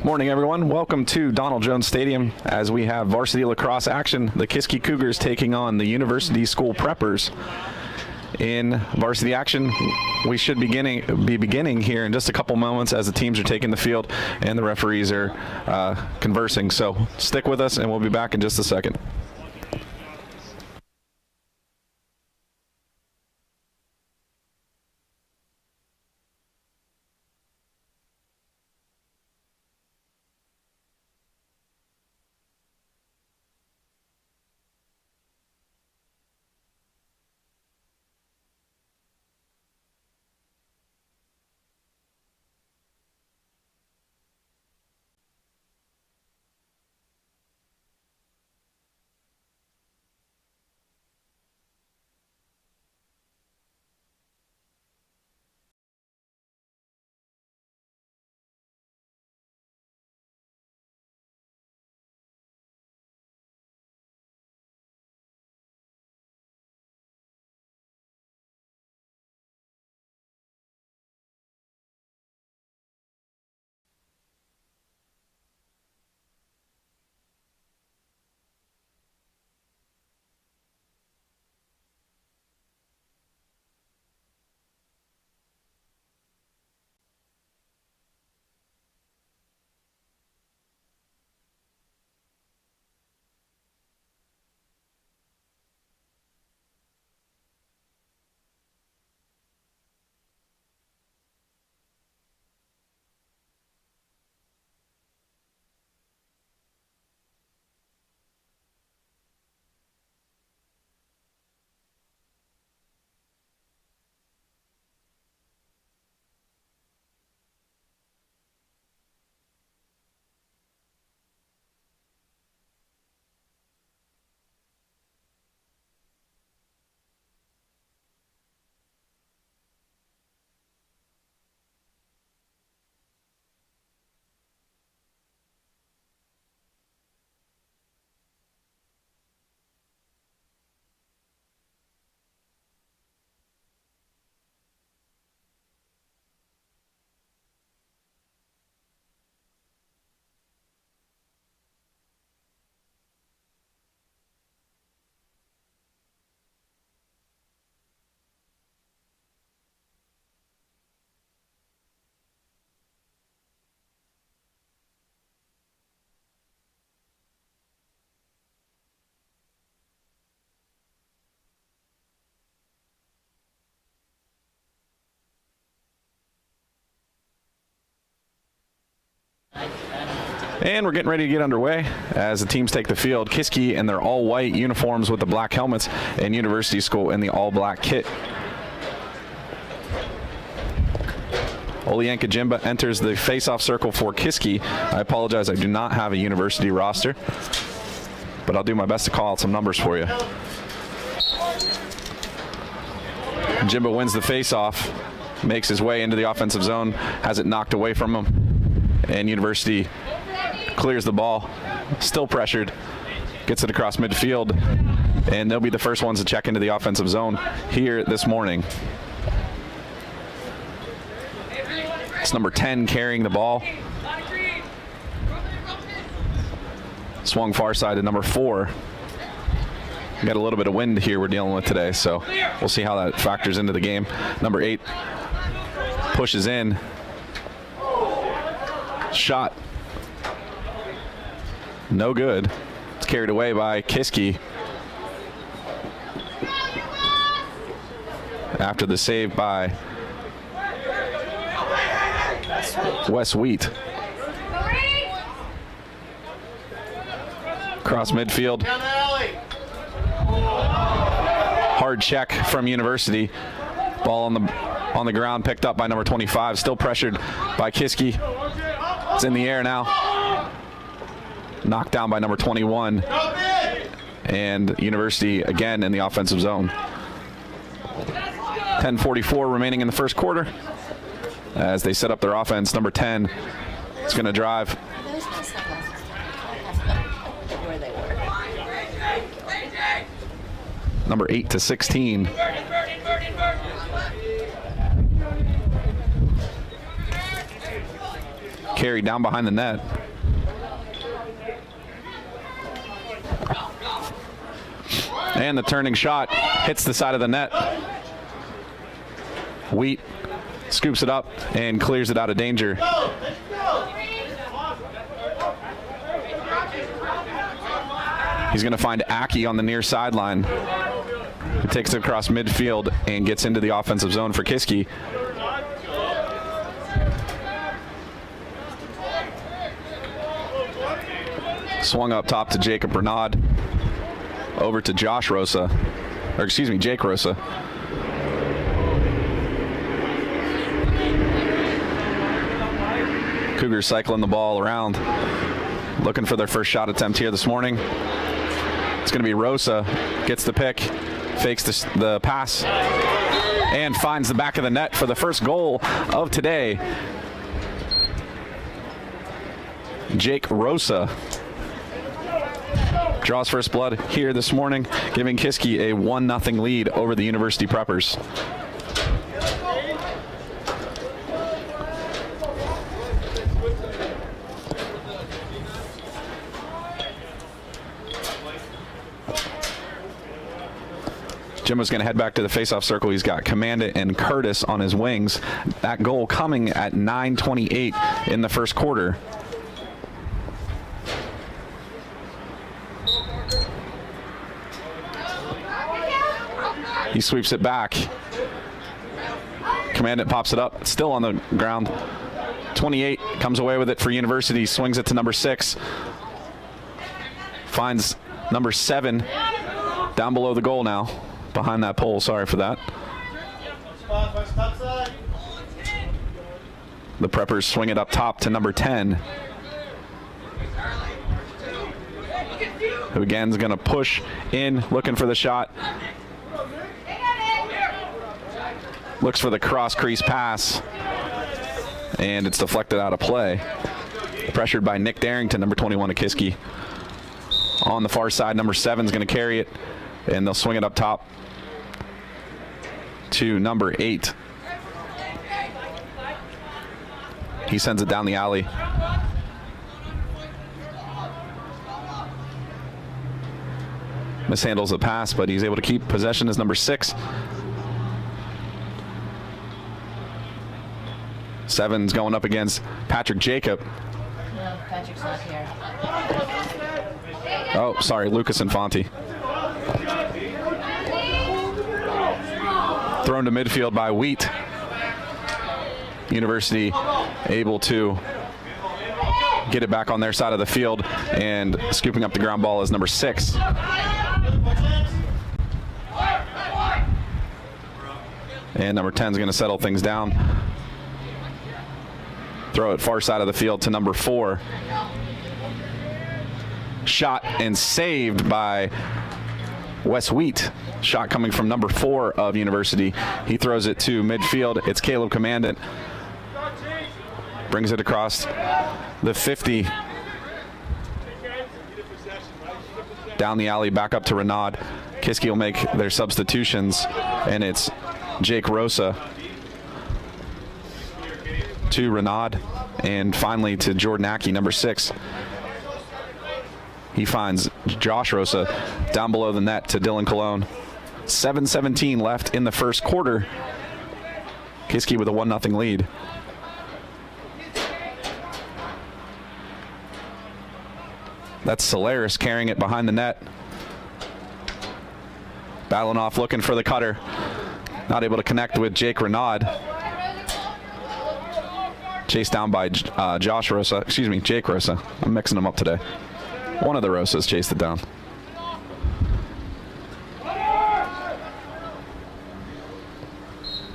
Morning, everyone. Welcome to Donald Jones Stadium as we have varsity lacrosse action. The Kiski Cougars taking on the University School Preppers. In varsity action, we should be beginning here in just a couple moments as the teams are taking the field and the referees are conversing. So stick with us and we'll be back in just a second. And we're getting ready to get underway as the teams take the field. Kiski in their all-white uniforms with the black helmets, and University School in the all-black kit. Olienka Jimba enters the face-off circle for Kiski. I apologize, I do not have a University roster, but I'll do my best to call out some numbers for you. Jimba wins the face-off, makes his way into the offensive zone, has it knocked away from him, and University clears the ball, still pressured, gets it across midfield, and they'll be the first ones to check into the offensive zone here this morning. It's number 10 carrying the ball. Swung far side to number 4. Got a little bit of wind here we're dealing with today, so we'll see how that factors into the game. Number 8 pushes in. Shot. No good. It's carried away by Kiski. After the save by Wes Wheat. Cross midfield. Hard check from University. Ball on the ground, picked up by number 25. Still pressured by Kiski. It's in the air now. Knocked down by number 21. And University again in the offensive zone. 10:44 remaining in the first quarter. As they set up their offense, number 10 is going to drive. Number 8 to 16. carry down behind the net. And the turning shot hits the side of the net. Wheat scoops it up and clears it out of danger. He's going to find Aki on the near sideline. He takes it across midfield and gets into the offensive zone for Kiski. Swung up top to Jacob Renaud. Over to Josh Rosa, or excuse me, Jake Rosa. Cougars cycling the ball around, looking for their first shot attempt here this morning. It's going to be Rosa, gets the pick, fakes the pass, and finds the back of the net for the first goal of today. Jake Rosa draws first blood here this morning, giving Kiski a 1-0 lead over the University Preppers. Jim was going to head back to the faceoff circle. He's got Commandant and Curtis on his wings. That goal coming at 9:28 in the first quarter. He sweeps it back. Commandant pops it up. It's still on the ground. 28 comes away with it for University. Swings it to number 6. Finds number 7 down below the goal now. Behind that pole. Sorry for that. The Preppers swing it up top to number 10. Who again is going to push in, looking for the shot. Looks for the cross crease pass, and it's deflected out of play. Pressured by Nick Darrington, number 21 of Kiski. On the far side, number 7 is going to carry it, and they'll swing it up top to number 8. He sends it down the alley. Mishandles the pass, but he's able to keep possession as number 6. 7's going up against Patrick Jacob. No, Patrick's not here. Oh, sorry, Lucas Infante. Thrown to midfield by Wheat. University able to get it back on their side of the field, and scooping up the ground ball is number 6. And number 10 is going to settle things down. Throw it far side of the field to number 4. Shot and saved by Wes Wheat. Shot coming from number 4 of University. He throws it to midfield. It's Caleb Commandant. Brings it across the 50. Down the alley, back up to Renaud. Kiski will make their substitutions, and it's Jake Rosa to Renaud, and finally to Jordan Aki, number 6. He finds Josh Rosa down below the net to Dylan Colon. 7:17 left in the first quarter. Kiski with a 1-0 lead. That's Solaris carrying it behind the net. Battling off, looking for the cutter. Not able to connect with Jake Renaud. Chased down by Jake Rosa. I'm mixing them up today. One of the Rosas chased it down.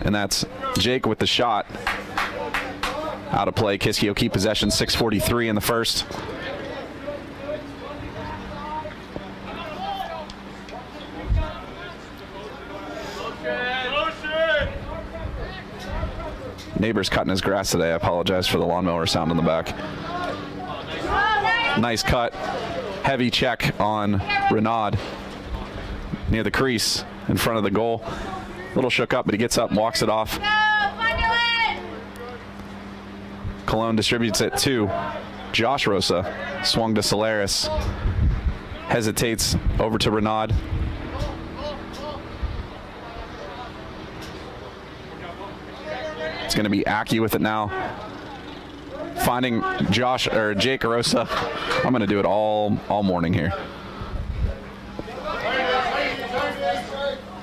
And that's Jake with the shot. Out of play. Kiski will keep possession. 6:43 in the first. Neighbor's cutting his grass today. I apologize for the lawnmower sound in the back. Nice cut. Heavy check on Renaud near the crease in front of the goal. A little shook up, but he gets up and walks it off. Cologne distributes it to Josh Rosa. Swung to Solaris. Hesitates over to Renaud. It's going to be Aki with it now. Finding Jake Rosa. I'm going to do it all morning here.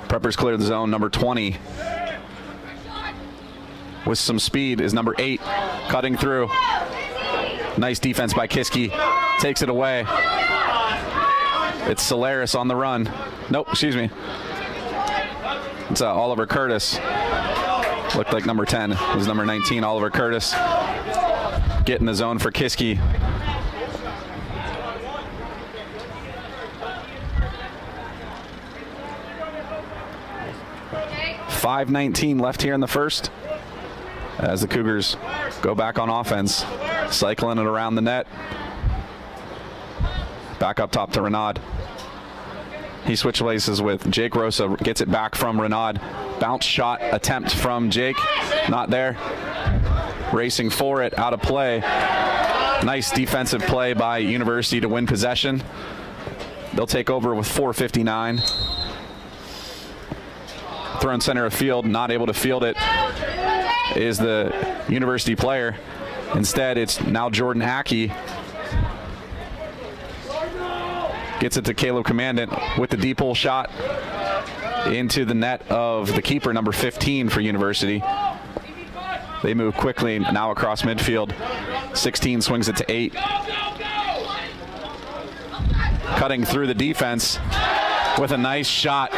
Preppers clear the zone. Number 20 with some speed is number 8, cutting through. Nice defense by Kiski. Takes it away. It's Solaris on the run. Nope, excuse me. It's Oliver Curtis. Looked like number 10. It was number 19, Oliver Curtis. Get in the zone for Kiski. .5:19 left here in the first as the Cougars go back on offense, cycling it around the net. Back up top to Renaud. He switch places with Jake Rosa, gets it back from Renaud. Bounce shot attempt from Jake, not there. Racing for it, out of play. Nice defensive play by University to win possession. They'll take over with 4:59. Thrown center of field, not able to field it is the University player. Instead, it's now Jordan Aki. Gets it to Caleb Commandant with the deep hole shot into the net of the keeper, number 15 for University. They move quickly now across midfield. 16 swings it to 8. Cutting through the defense with a nice shot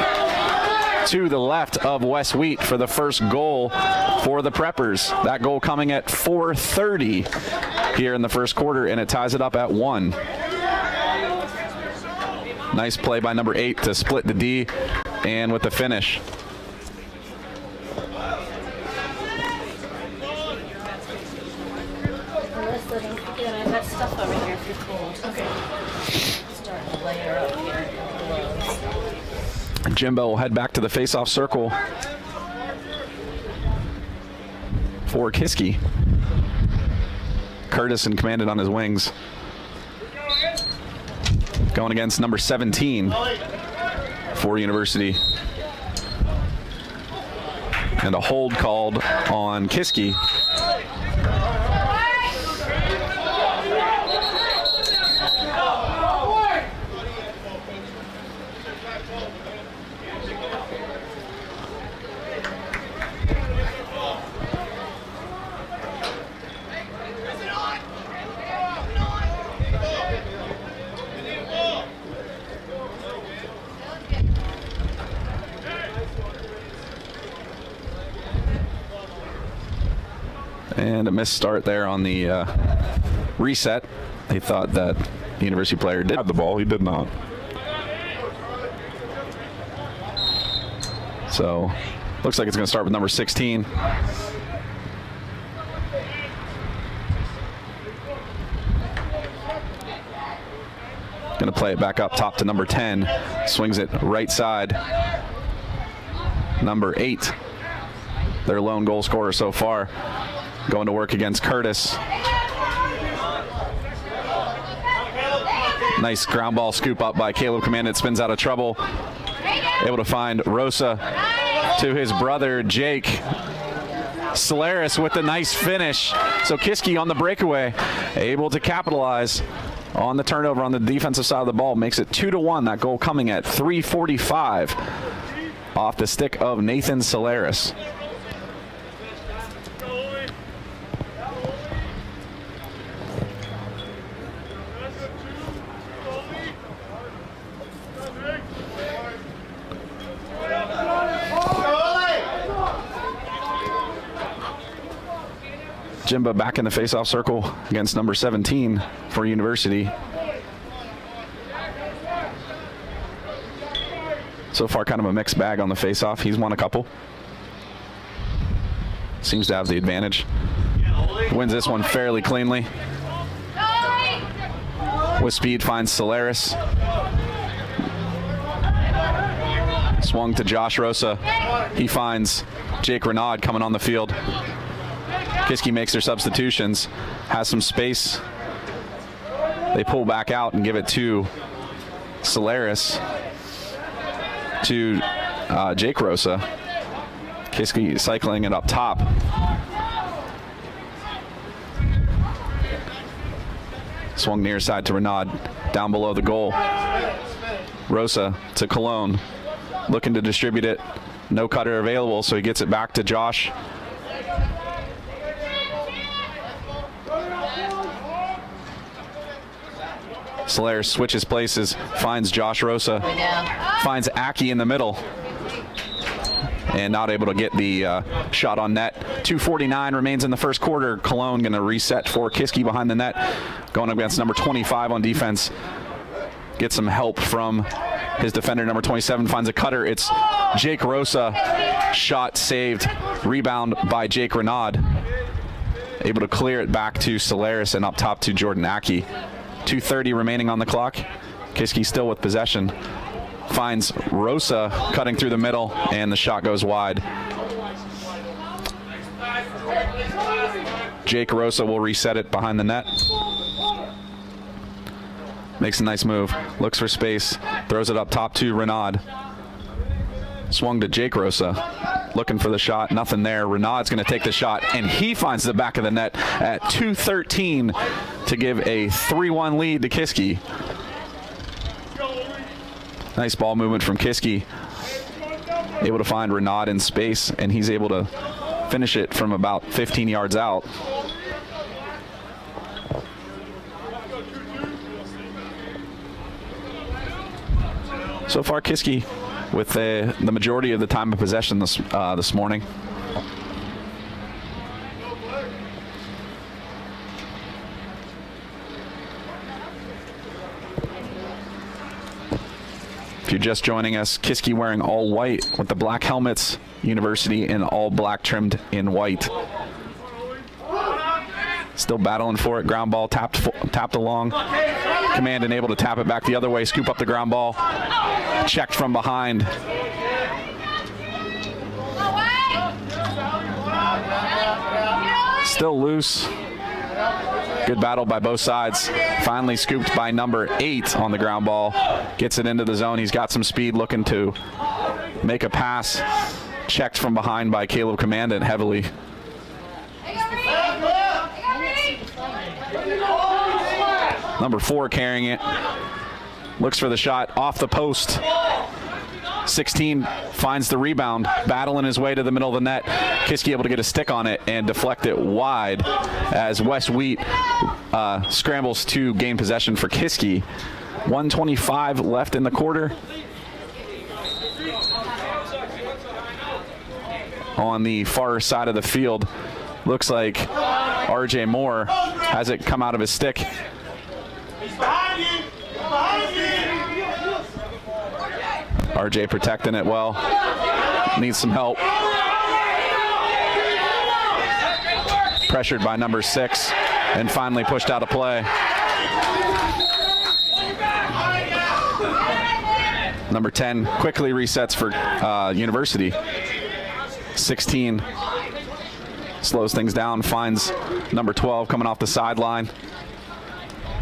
to the left of Wes Wheat for the first goal for the Preppers. That goal coming at 4:30 here in the first quarter, and it ties it up at 1. Nice play by number 8 to split the D and with the finish. Melissa, don't forget, I've got stuff over here if you're cold. Okay. Starting to layer up here. Jimbo will head back to the face-off circle for Kiski. Curtis and Commandant on his wings. Going against number 17 for University. And a hold called on Kiski. And a missed start there on the reset. They thought that the University player did have the ball. He did not. So, looks like it's going to start with number 16. Going to play it back up top to number 10. Swings it right side. Number 8. Their lone goal scorer so far. Going to work against Curtis. Nice ground ball scoop up by Caleb Commandant. Spins out of trouble. Able to find Rosa to his brother Jake. Solaris with the nice finish. So Kiski on the breakaway, able to capitalize on the turnover on the defensive side of the ball. Makes it 2-1. That goal coming at 3:45 off the stick of Nathan Solaris. Jimba back in the face-off circle against number 17 for University. So far, kind of a mixed bag on the face-off. He's won a couple. Seems to have the advantage. Wins this one fairly cleanly. With speed, finds Solaris. Swung to Josh Rosa. He finds Jake Renaud coming on the field. Kiski makes their substitutions, has some space. They pull back out and give it to Solaris, to Jake Rosa. Kiski cycling it up top. Swung near side to Renaud, down below the goal. Rosa to Cologne, looking to distribute it. No cutter available, so he gets it back to Josh. Solaire switches places, finds Josh Rosa, finds Aki in the middle, and not able to get the shot on net. 2:49 remains in the first quarter. Cologne going to reset for Kiski behind the net, going up against number 25 on defense. Get some help from his defender, number 27, finds a cutter. It's Jake Rosa, shot saved, rebound by Jake Renaud. Able to clear it back to Solaris and up top to Jordan Aki. 2:30 remaining on the clock. Kiski still with possession. Finds Rosa cutting through the middle, and the shot goes wide. Jake Rosa will reset it behind the net. Makes a nice move. Looks for space. Throws it up top to Renaud. Swung to Jake Rosa. Looking for the shot. Nothing there. Renaud's going to take the shot, and he finds the back of the net at 2:13 to give a 3-1 lead to Kiski. Nice ball movement from Kiski. Able to find Renaud in space, and he's able to finish it from about 15 yards out. So far, Kiski with the majority of the time of possession this morning. If you're just joining us, Kiski wearing all white with the black helmets, University in all black trimmed in white. Still battling for it. Ground ball tapped along. Command able to tap it back the other way, scoop up the ground ball. Checked from behind. Still loose. Good battle by both sides. Finally scooped by number 8 on the ground ball. Gets it into the zone. He's got some speed, looking to make a pass. Checked from behind by Caleb Commandant heavily. Number 4 carrying it. Looks for the shot off the post. 16 finds the rebound, battling his way to the middle of the net. Kiski able to get a stick on it and deflect it wide as Wes Wheat scrambles to gain possession for Kiski. 1:25 left in the quarter. On the far side of the field, looks like RJ Moore has it come out of his stick. RJ protecting it well. Needs some help. Pressured by number 6 and finally pushed out of play. Number 10 quickly resets for University. 16 slows things down, finds number 12 coming off the sideline.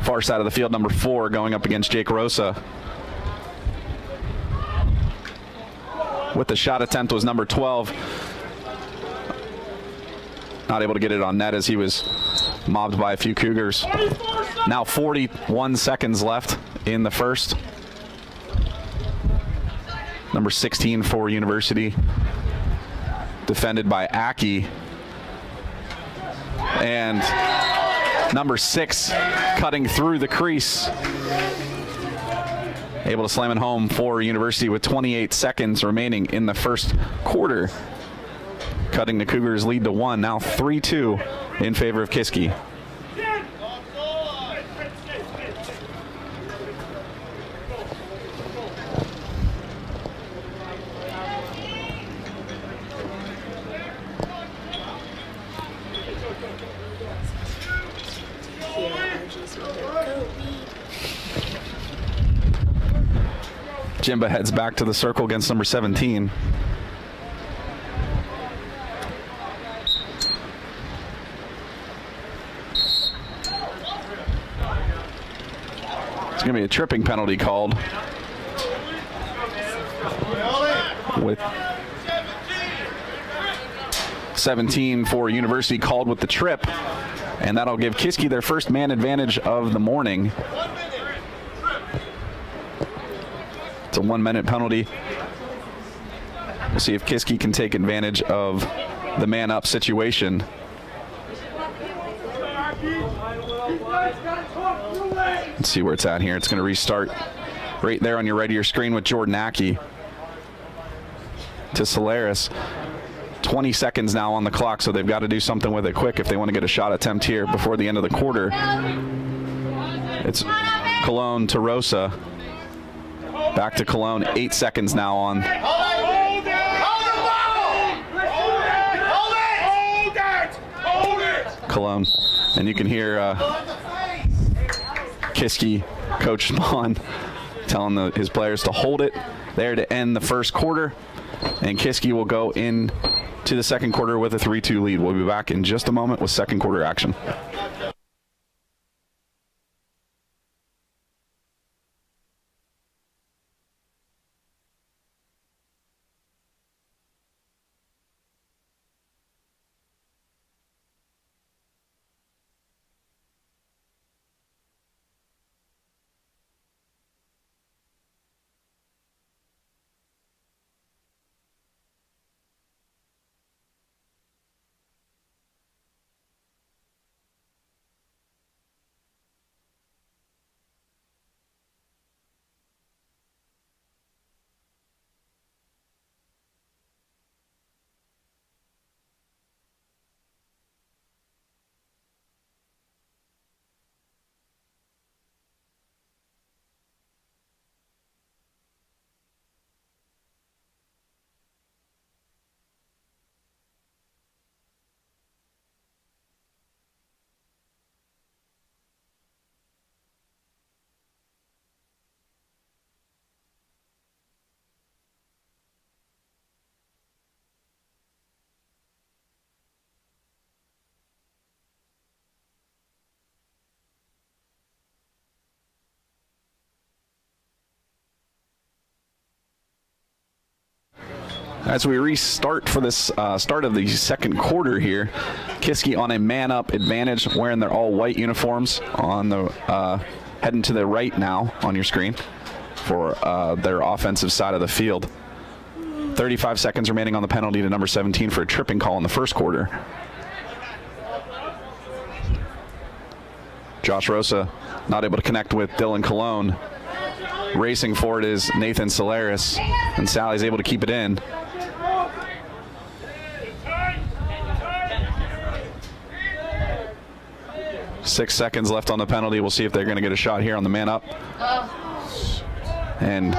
Far side of the field, number 4 going up against Jake Rosa. With the shot attempt was number 12. Not able to get it on net as he was mobbed by a few Cougars. Now 41 seconds left in the first. Number 16 for University. Defended by Aki. And number 6 cutting through the crease. Able to slam it home for University with 28 seconds remaining in the first quarter. Cutting the Cougars lead to 1, now 3-2 in favor of Kiski. Jimba heads back to the circle against number 17. going to be a tripping penalty called with 17 for University called with the trip, and that'll give Kiski their first man advantage of the morning. It's a 1-minute penalty. We'll see if Kiski can take advantage of the man-up situation. Let's see where it's at here. It's going to restart right there on your right of your screen with Jordan Ackey to Solaris. 20 seconds now on the clock, so they've got to do something with it quick if they want to get a shot attempt here before the end of the quarter. It's Cologne to Rosa. Back to Cologne. 8 seconds now on. Cologne. And you can hear Kiski, Coach Spahn, telling his players to hold it there to end the first quarter. And Kiski will go in to the second quarter with a 3-2 lead. We'll be back in just a moment with second quarter action. As we restart for this start of the second quarter here, Kiski on a man-up advantage, wearing their all-white uniforms on the heading to the right now on your screen for their offensive side of the field. 35 seconds remaining on the penalty to number 17 for a tripping call in the first quarter. Josh Rosa not able to connect with Dylan Cologne. Racing for it is Nathan Solaris, and Sally's able to keep it in. Six seconds left on the penalty. We'll see if they're going to get a shot here on the man up. And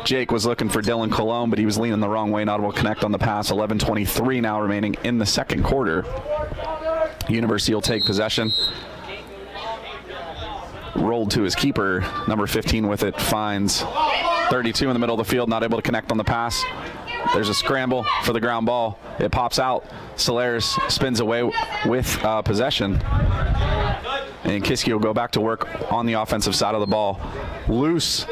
Jake was looking for Dylan Cologne, but he was leaning the wrong way, not able to connect on the pass. 11:23 now remaining in the second quarter. University will take possession. Rolled to his keeper. Number 15 with it finds 32 in the middle of the field, not able to connect on the pass. There's a scramble for the ground ball. It pops out. Solaris spins away with possession. And Kiski will go back to work on the offensive side of the ball. Loose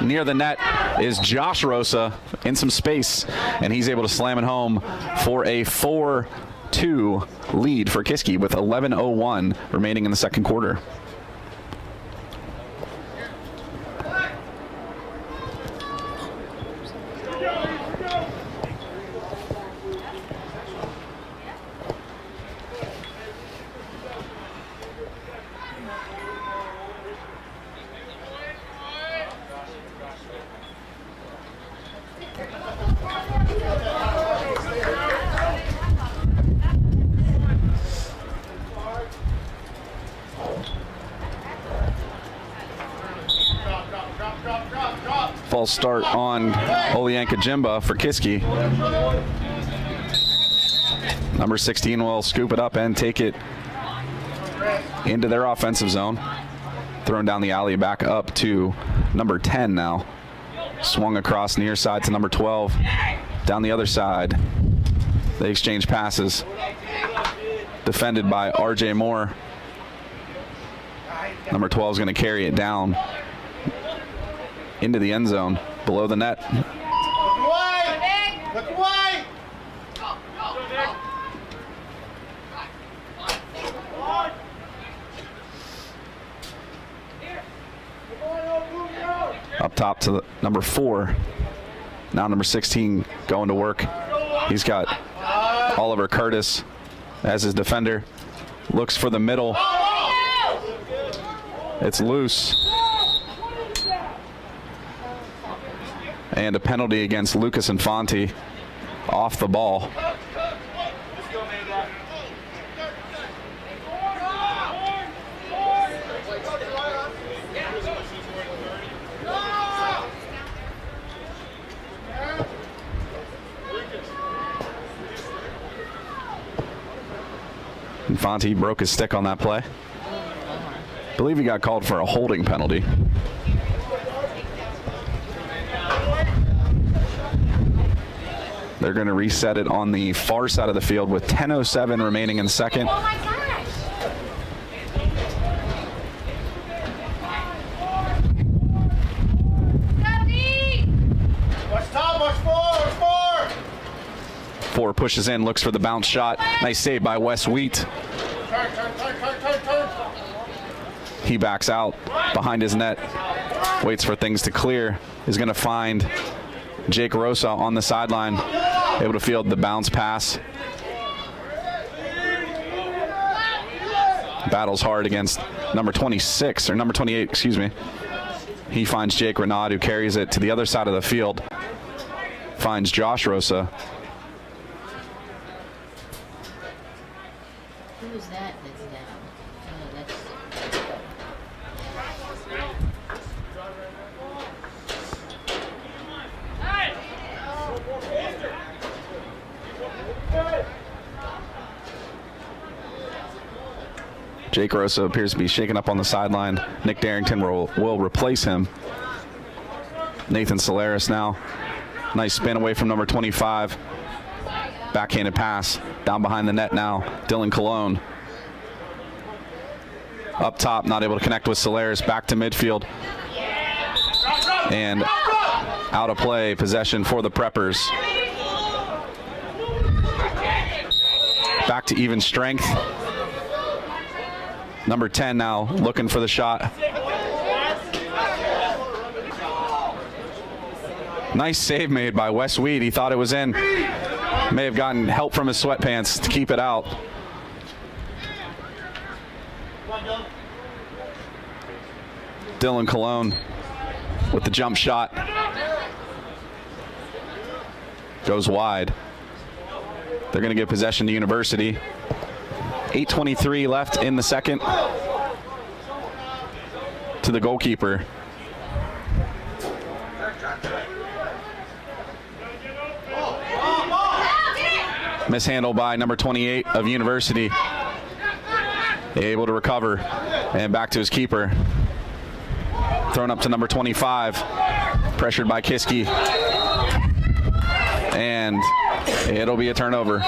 near the net is Josh Rosa in some space, and he's able to slam it home for a 4-2 lead for Kiski with 11:01 remaining in the second quarter. False start on Olianka Jimba for Kiski. Number 16 will scoop it up and take it into their offensive zone. Thrown down the alley, back up to number 10 now. Swung across near side to number 12. Down the other side. They exchange passes. Defended by RJ Moore. Number 12 is going to carry it down into the end zone, below the net. Look away! Up top to the number 4. Now number 16 going to work. He's got Oliver Curtis as his defender. Looks for the middle. It's loose. And a penalty against Lucas Infante off the ball. Infante broke his stick on that play. I believe he got called for a holding penalty. They're going to reset it on the far side of the field with 10:07 remaining in the second. Oh my gosh! Watch top, watch four! 4 pushes in, looks for the bounce shot. Nice save by Wes Wheat. Turn. He backs out behind his net, waits for things to clear, is going to find Jake Rosa on the sideline, able to field the bounce pass. Battles hard against number 26, or number 28, excuse me. He finds Jake Renaud, who carries it to the other side of the field. Finds Josh Rosa. Who is that that's down? Oh, that's... Jake Rosa appears to be shaken up on the sideline. Nick Darrington will replace him. Nathan Solaris now. Nice spin away from number 25. Backhanded pass. Down behind the net now. Dylan Colon. Up top, not able to connect with Solaris. Back to midfield. And out of play. Possession for the Preppers. Back to even strength. Number 10 now looking for the shot. Nice save made by Wes Weed. He thought it was in. May have gotten help from his sweatpants to keep it out. Dylan Colon with the jump shot. Goes wide. They're going to give possession to University. 8:23 left in the second. To the goalkeeper. Mishandled by number 28 of University. Able to recover and back to his keeper. Thrown up to number 25. Pressured by Kiski. And it'll be a turnover.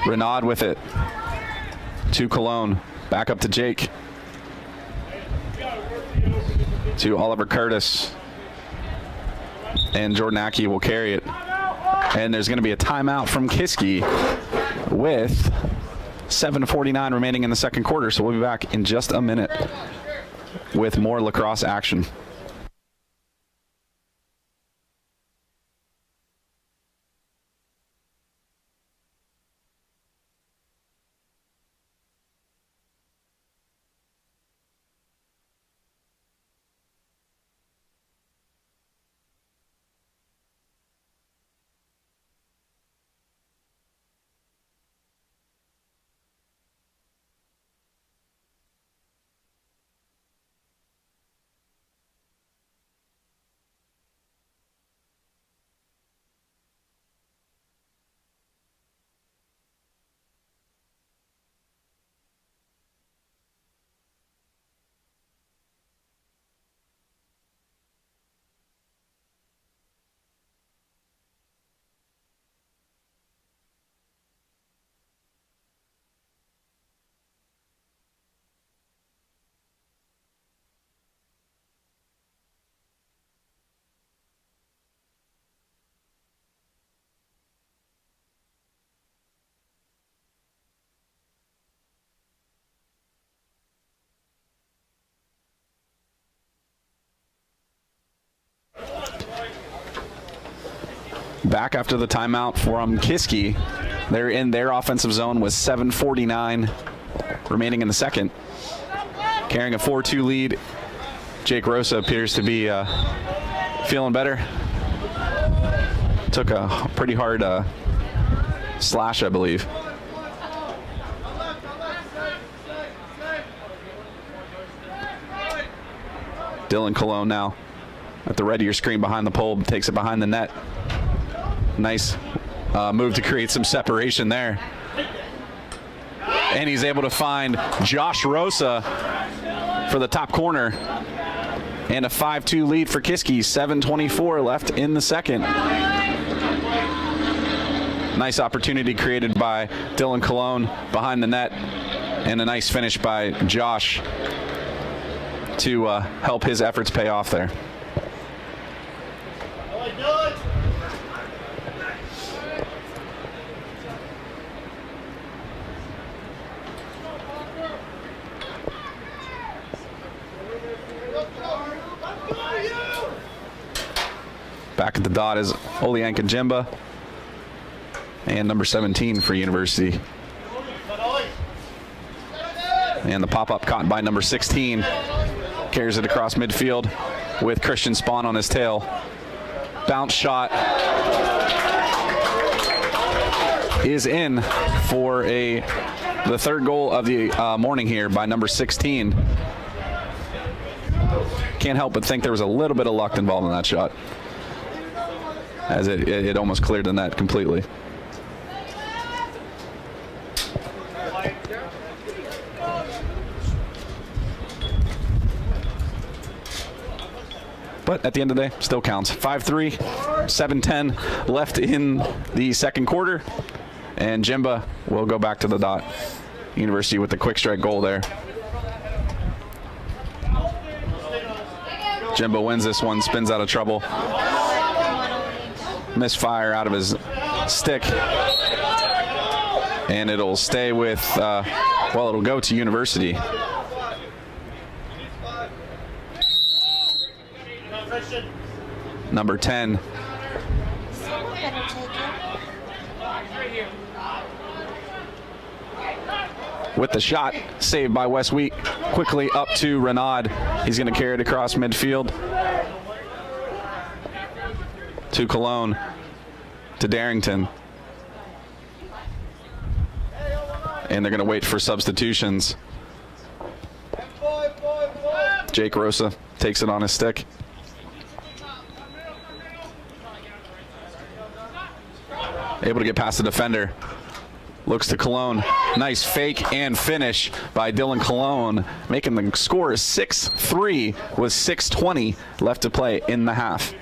Renaud with it. To Cologne. Back up to Jake. To Oliver Curtis. And Jordan Aki will carry it. And there's going to be a timeout from Kiski with 7:49 remaining in the second quarter. So we'll be back in just a minute with more lacrosse action. back after the timeout from Kiski. They're in their offensive zone with 7:49 remaining in the second. Carrying a 4-2 lead. Jake Rosa appears to be feeling better. Took a pretty hard slash, I believe. Dylan Cologne now at the red of your screen behind the pole, takes it behind the net. Nice move to create some separation there. And he's able to find Josh Rosa for the top corner. And a 5-2 lead for Kiski. 7:24 left in the second. Nice opportunity created by Dylan Cologne behind the net. And a nice finish by Josh to help his efforts pay off there. Back at the dot is Olianka Jimba and number 17 for University. And the pop-up caught by number 16. Carries it across midfield with Christian Spahn on his tail. Bounce shot is in for the third goal of the morning here by number 16. Can't help but think there was a little bit of luck involved in that shot, as it almost cleared the net completely. But at the end of the day, still counts. 5-3, 7:10 left in the second quarter. And Jimba will go back to the dot. University with the quick strike goal there. Jimba wins this one, spins out of trouble. Misfire out of his stick. And it'll stay with, it'll go to University. Number 10. With the shot, saved by Wes Wheat. Quickly up to Renaud. He's going to carry it across midfield to Cologne, to Darrington. And they're going to wait for substitutions. Jake Rosa takes it on his stick. Able to get past the defender. Looks to Cologne. Nice fake and finish by Dylan Cologne, making the score 6-3 with 6:20 left to play in the half.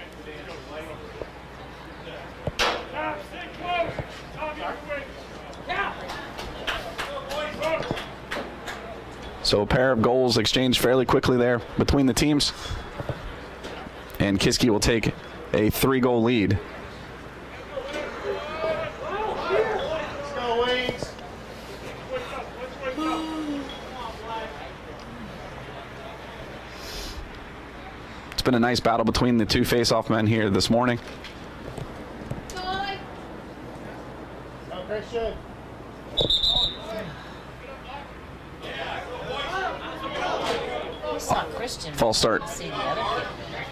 So a pair of goals exchanged fairly quickly there between the teams. And Kiski will take a 3-goal lead. It's been a nice battle between the two face-off men here this morning. False start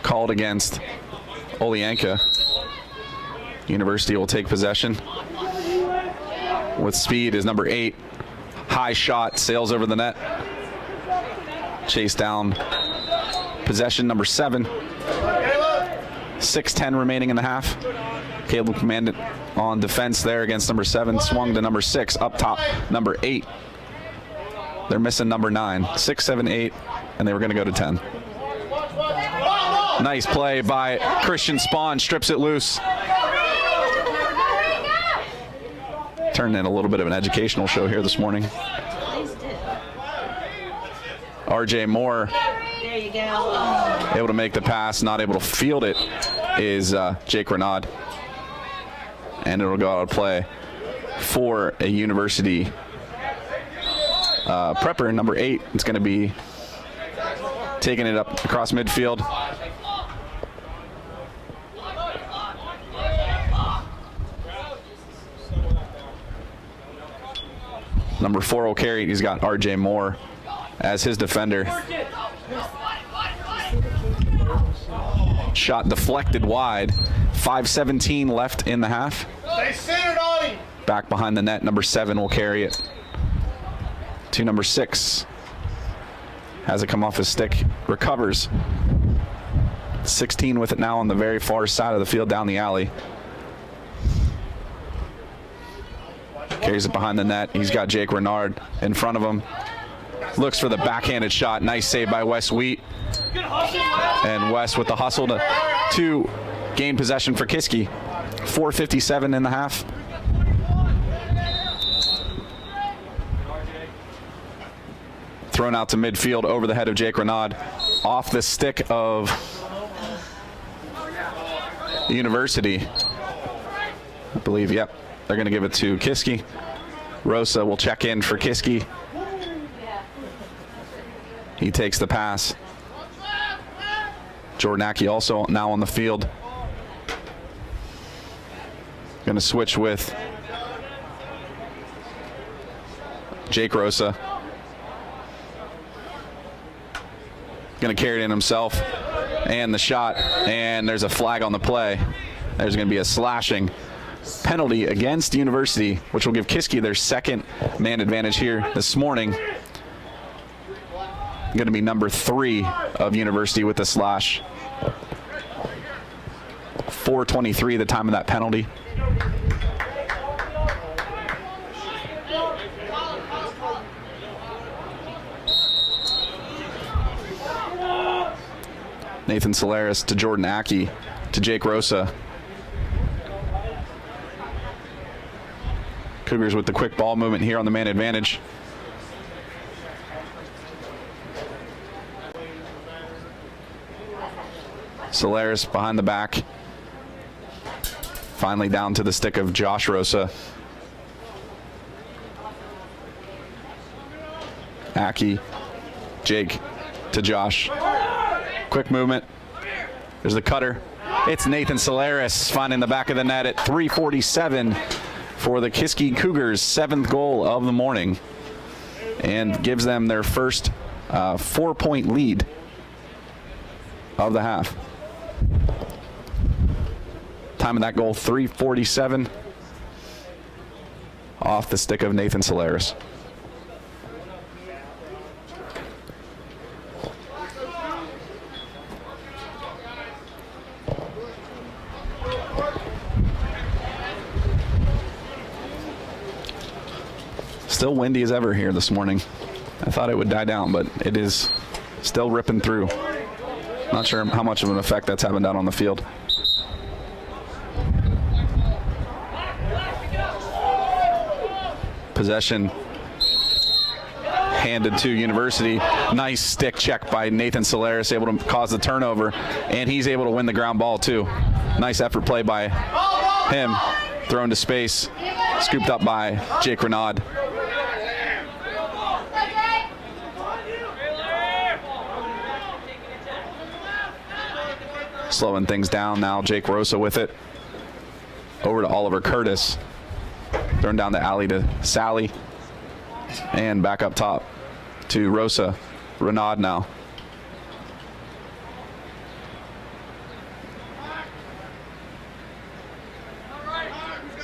called against Olianka. University will take possession. With speed is number 8. High shot, sails over the net. Chase down. Possession number 7. 6:10 remaining in the half. Caleb commanded on defense there against number 7. Swung to number 6. Up top, number 8. They're missing number 9. 6, 7, 8, and they were going to go to 10. Nice play by Christian Spahn. Strips it loose. Turned in a little bit of an educational show here this morning. RJ Moore. There you go. Able to make the pass, not able to field it is Jake Renaud. And it'll go out of play for a University prepper, number 8. It's going to be taking it up across midfield. Number 4 will carry it. He's got RJ Moore as his defender. Shot deflected wide. 5:17 left in the half. Stay centered on him. Back behind the net, number 7 will carry it to number 6. Has it come off his stick, recovers. 16 with it now on the very far side of the field down the alley. Carries it behind the net. He's got Jake Renard in front of him. Looks for the backhanded shot. Nice save by Wes Wheat. And Wes with the hustle to gain possession for Kiski. 4:57 in the half. Thrown out to midfield over the head of Jake Renaud. Off the stick of University. I believe, yep. They're going to give it to Kiski. Rosa will check in for Kiski. He takes the pass. Jordan Aki also now on the field. Going to switch with Jake Rosa. Going to carry it in himself. And the shot. And there's a flag on the play. There's going to be a slashing penalty against University, which will give Kiski their second man advantage here this morning. Going to be number 3 of University with the slash. 4:23 the time of that penalty. Nathan Solaris to Jordan Aki to Jake Rosa. Cougars with the quick ball movement here on the man advantage. Solaris behind the back. Finally down to the stick of Josh Rosa. Aki, Jake to Josh. Quick movement. There's the cutter. It's Nathan Solaris finding the back of the net at 3:47 for the Kiski Cougars' 7th goal of the morning, and gives them their first 4-point lead of the half. Time of that goal, 3:47 off the stick of Nathan Solaris. Still windy as ever here this morning. I thought it would die down, but it is still ripping through. Not sure how much of an effect that's having down on the field. Possession handed to University. Nice stick check by Nathan Solaris, able to cause the turnover, and he's able to win the ground ball too. Nice effort play by him. Thrown to space, scooped up by Jake Renaud. Slowing things down now, Jake Rosa with it. Over to Oliver Curtis. Thrown down the alley to Sally. And back up top to Rosa. Renaud now.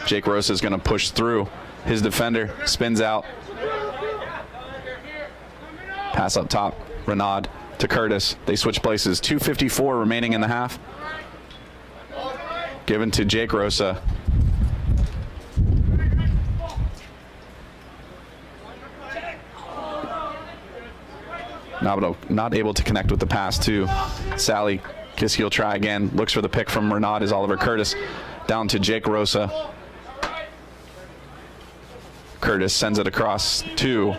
Jake Rosa is going to push through his defender. Spins out. Pass up top. Renaud to Curtis. They switch places. 2:54 remaining in the half. Given to Jake Rosa. Not able to connect with the pass to Sally. Kiski will try again. Looks for the pick from Renaud is Oliver Curtis. Down to Jake Rosa. Curtis sends it across to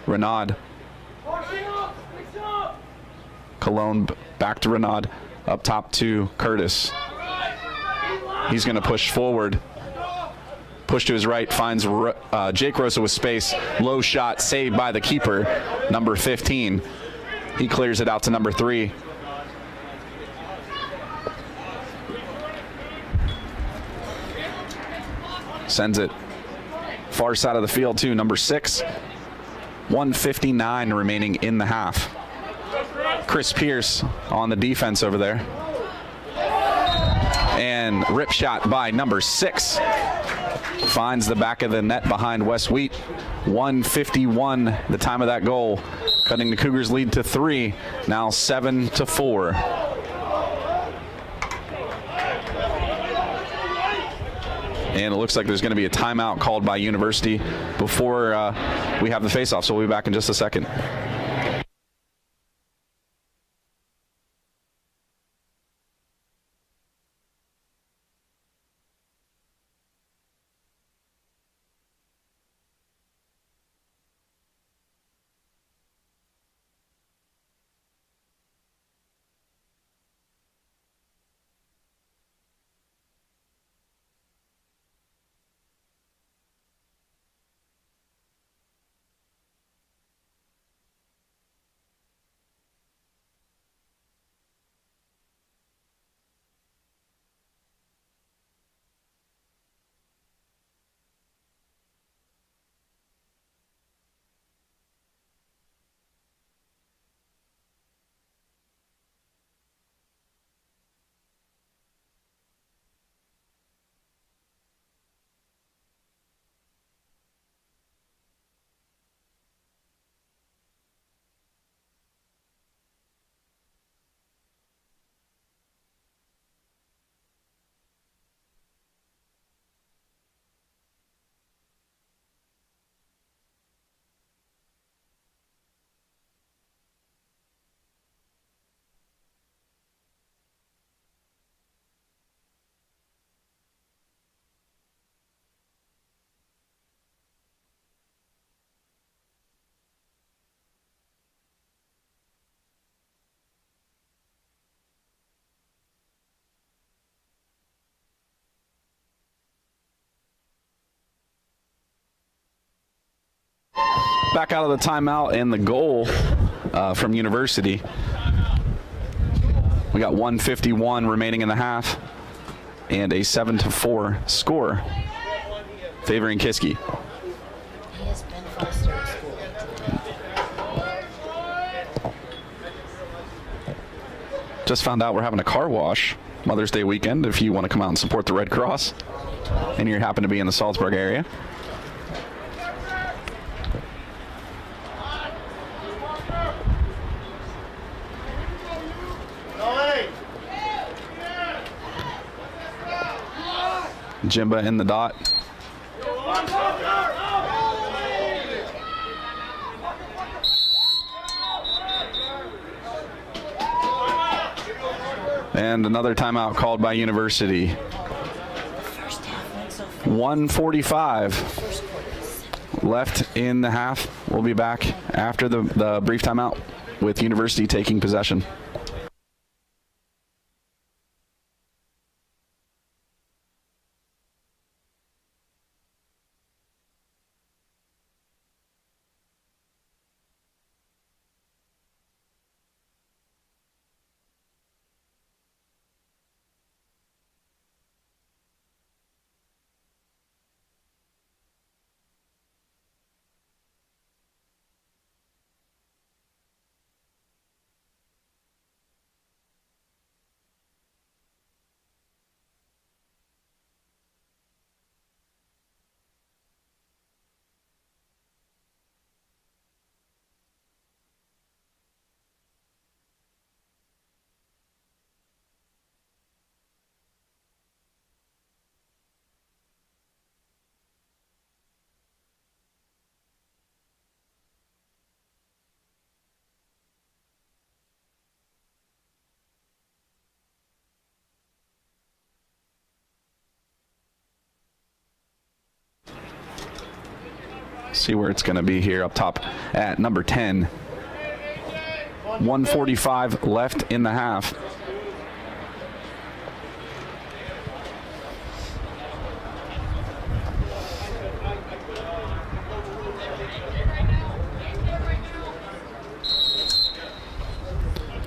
Renaud. Cologne back to Renaud. Up top to Curtis. He's going to push forward. Push to his right, finds Jake Rosa with space. Low shot, saved by the keeper, number 15. He clears it out to number 3. Sends it far side of the field too, number 6. 1:59 remaining in the half. Chris Pierce on the defense over there. And rip shot by number 6. Finds the back of the net behind West Wheat. 1:51 the time of that goal. Cutting the Cougars lead to 3. Now 7-4. And it looks like there's going to be a timeout called by University before we have the faceoff. So we'll be back in just a second. Back out of the timeout, and the goal from University. We got 1:51 remaining in the half and a 7-4 score favoring Kiski. He has been Foster at school. Just found out we're having a car wash Mother's Day weekend if you want to come out and support the Red Cross and you happen to be in the Salzburg area. Jimba in the dot. And another timeout called by University. 1:45 left in the half. We'll be back after the brief timeout with University taking possession. See where it's going to be here up top at number 10. 1:45 left in the half.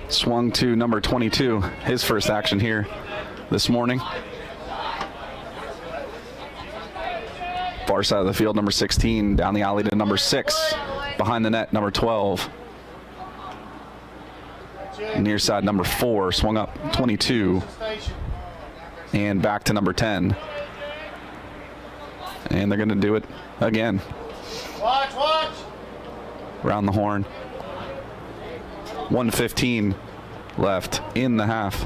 Swung to number 22, his first action here this morning. Far side of the field, number 16. Down the alley to number 6. Behind the net, number 12. Near side, number 4. Swung up, 22. And back to number 10. And they're going to do it again. Watch, watch. Around the horn. 1:15 left in the half.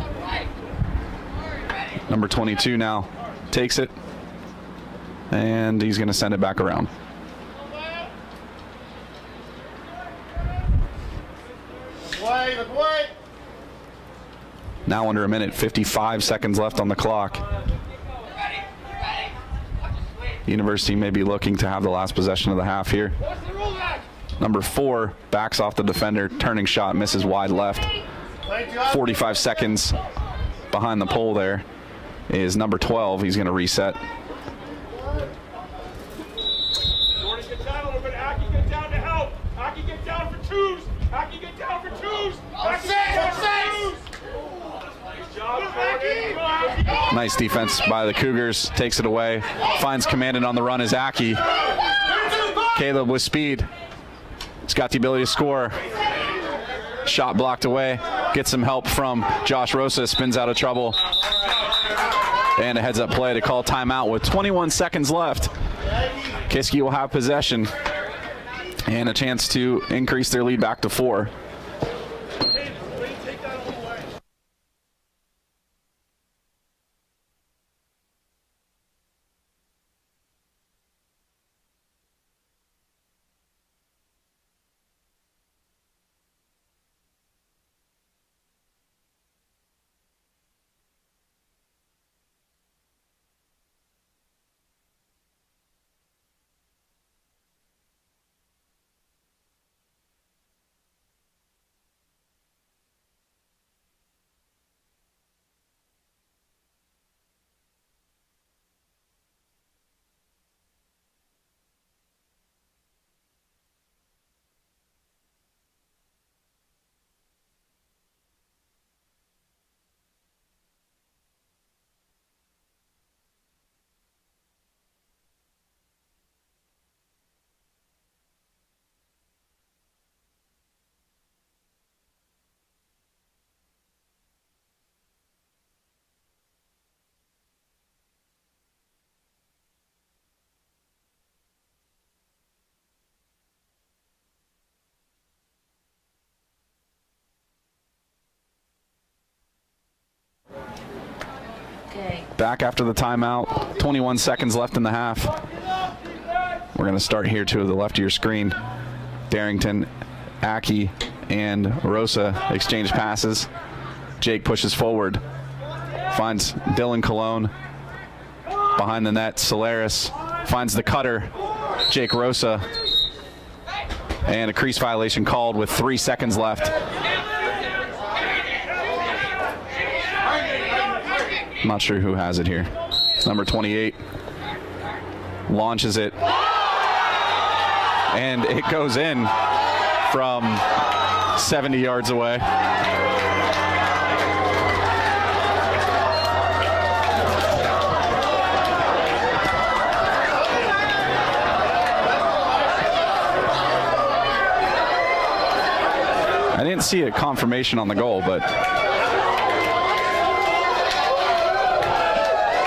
Number 22 now takes it. And he's going to send it back around. Look away. Now under a minute, 55 seconds left on the clock. University may be looking to have the last possession of the half here. Number 4 backs off the defender, turning shot, misses wide left. 45 seconds behind the pole there is number 12. He's going to reset. Jordan, get down a little bit. Aki, get down to help. Aki, get down for twos. Aki, get down for twos. Aki, get down for twos. Nice job, Jordan. Nice defense by the Cougars. Takes it away. Finds commanded on the run is Aki. Caleb with speed. He's got the ability to score. Shot blocked away. Gets some help from Josh Rosa. Spins out of trouble. And a heads-up play to call timeout with 21 seconds left. Kiski will have possession and a chance to increase their lead back to 4. Okay. Back after the timeout. 21 seconds left in the half. We're going to start here to the left of your screen. Darrington, Aki, and Rosa exchange passes. Jake pushes forward. Finds Dylan Colon. Behind the net, Solaris finds the cutter. Jake Rosa. And a crease violation called with 3 seconds left. I'm not sure who has it here. It's number 28. Launches it. And it goes in from 70 yards away. I didn't see a confirmation on the goal, but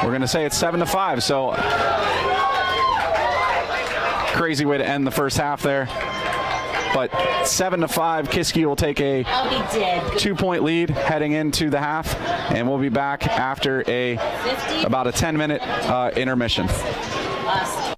we're going to say it's 7-5, so crazy way to end the first half there. But 7-5, Kiski will take a I'll be dead. 2-point lead heading into the half, and we'll be back after about a 10-minute intermission. Us.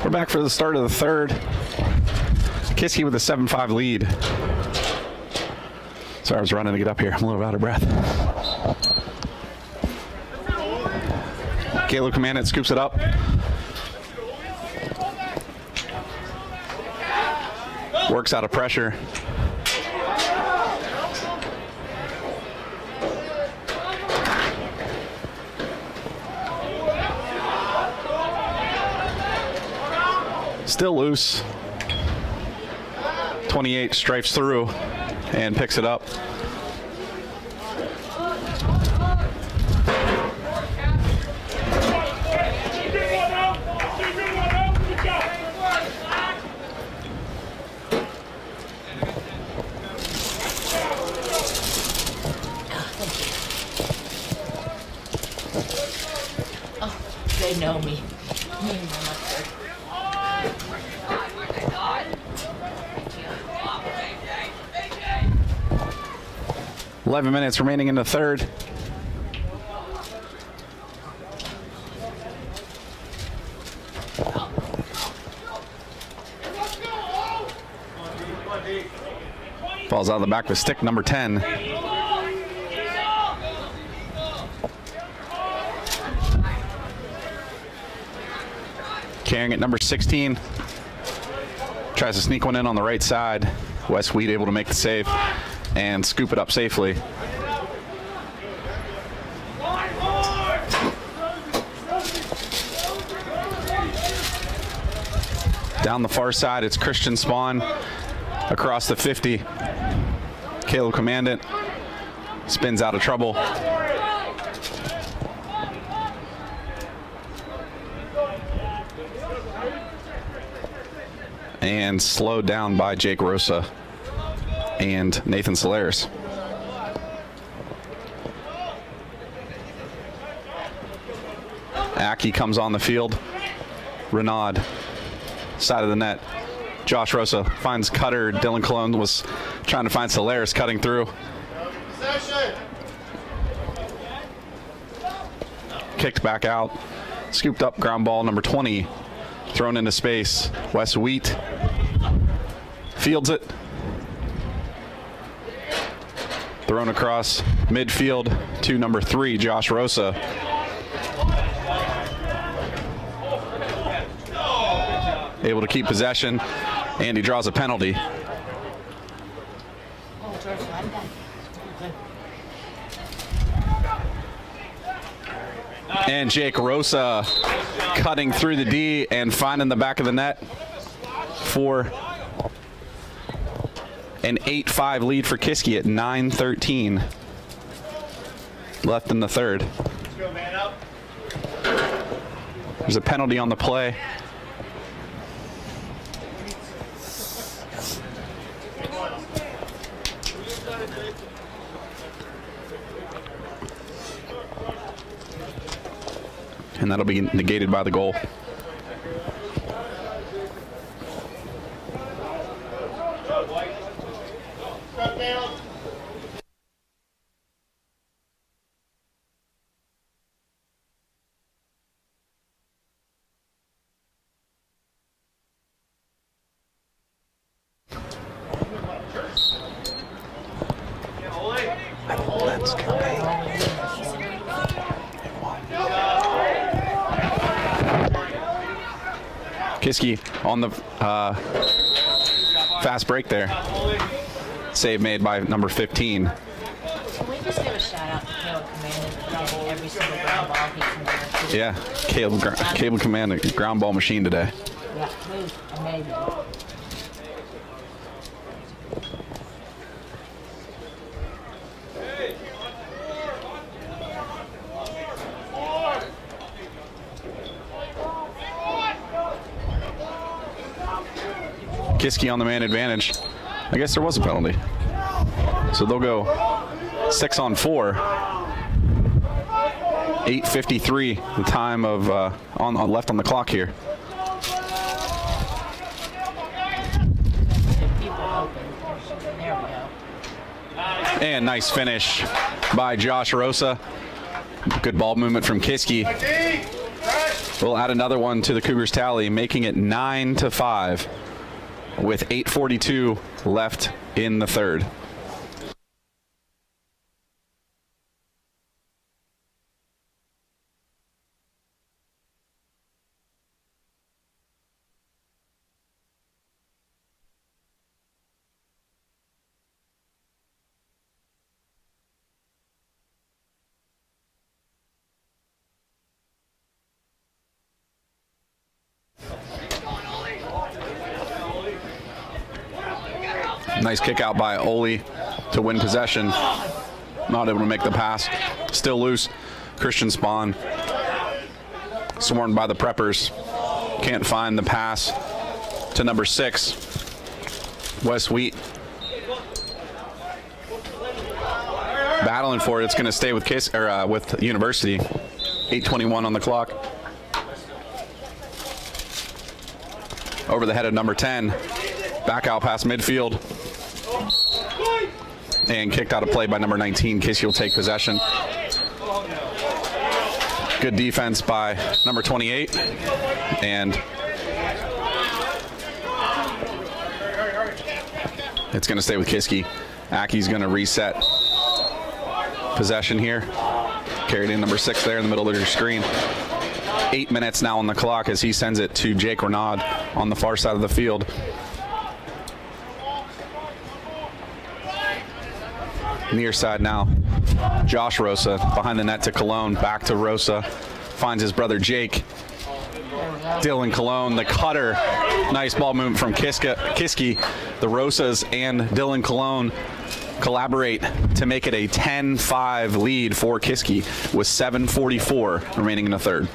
We're back for the start of the third. Kiski with a 7-5 lead. Sorry, I was running to get up here. I'm a little out of breath. Caleb Commandant scoops it up. Works out of pressure. Still loose. 28 stripes through and picks it up. They know me. 11 minutes remaining in the third. Falls out of the back with stick number 10. Carrying it number 16. Tries to sneak one in on the right side. Wes Wheat able to make the save and scoop it up safely. Down the far side, it's Christian Spawn across the 50. Caleb Commandant spins out of trouble. And slowed down by Jake Rosa and Nathan Solaris. Aki comes on the field. Renaud, side of the net. Josh Rosa finds Cutter. Dylan Cologne was trying to find Solaris cutting through. Kicked back out. Scooped up ground ball number 20. Thrown into space. Wes Wheat fields it. Thrown across midfield to number 3, Josh Rosa. Able to keep possession, and he draws a penalty. And Jake Rosa cutting through the D and finding the back of the net for an 8-5 lead for Kiski at 9:13 left in the third. There's a penalty on the play. And that'll be negated by the goal. Kiski on the fast break there. Save made by number 15. Can we just give a shout out to Caleb Commandant for getting every single ground ball he can do? Yeah, Caleb Commandant, ground ball machine today. Yeah, he's amazing. Kiski on the man advantage. I guess there was a penalty. So they'll go 6-on-4. 8:53, the time of left on the clock here. There we go. And nice finish by Josh Rosa. Good ball movement from Kiski. Fresh. will add another one to the Cougars tally, making it 9-5 with 8:42 left in the third. Nice kick out by Ole to win possession. Not able to make the pass. Still loose. Christian Spahn swarmed by the Preppers. Can't find the pass to number 6, Wes Wheat. Battling for it. It's going to stay with with University. 8:21 on the clock. Over the head of number 10. Back out past midfield. And kicked out of play by number 19. Kiski will take possession. Good defense by number 28. And it's going to stay with Kiski. Aki's going to reset possession here. Carried in number 6 there in the middle of your screen. 8 minutes now on the clock as he sends it to Jake Renaud on the far side of the field. Near side now, Josh Rosa behind the net to Cologne, back to Rosa, finds his brother Jake. Dylan Cologne, the cutter, nice ball movement from Kiski. The Rosas and Dylan Cologne collaborate to make it a 10-5 lead for Kiski with 7:44 remaining in the third.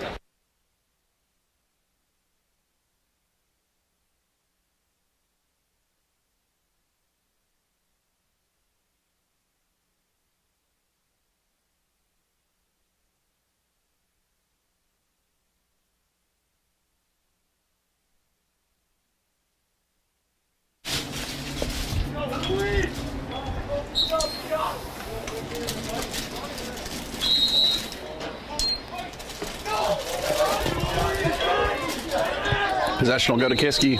Possession will go to Kiski.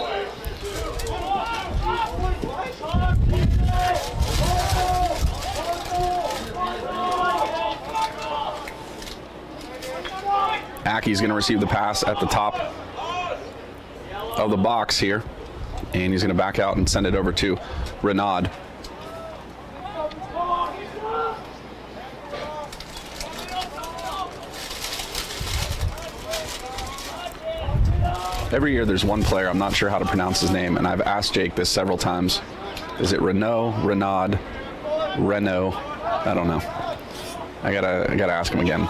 Aki's going to receive the pass at the top of the box here. And he's going to back out and send it over to Renaud. Every year there's one player, I'm not sure how to pronounce his name, and I've asked Jake this several times. Is it Renaud, Renaud, Renault? I don't know. I gotta ask him again.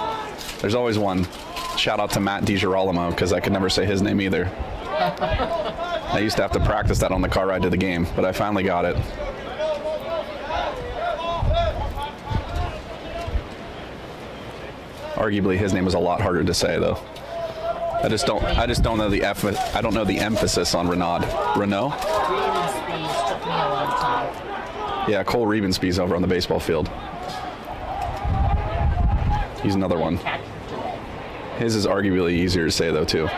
There's always one. Shout out to Matt DiGirolamo, because I could never say his name either. I used to have to practice that on the car ride to the game, but I finally got it. Arguably his name is a lot harder to say though. I just don't know the I don't know the emphasis on Renaud. Renault? Rebensby's took me a long time. Yeah, Cole Rebensby's over on the baseball field. He's another one. His is arguably easier to say though too.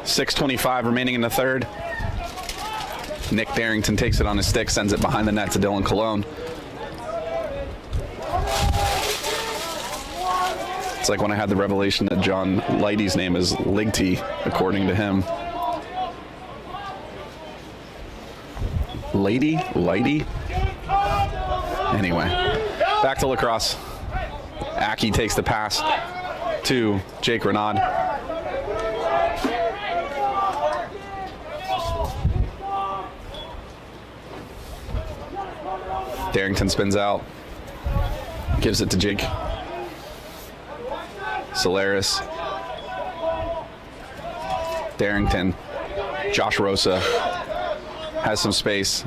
6:25 remaining in the third. Nick Darrington takes it on his stick, sends it behind the net to Dylan Cologne. It's like when I had the revelation that John Leidy's name is Ligty, according to him. Leidy? Anyway, back to lacrosse. Aki takes the pass to Jake Renaud. Darrington spins out, gives it to Jake. Solaris, Darrington, Josh Rosa has some space.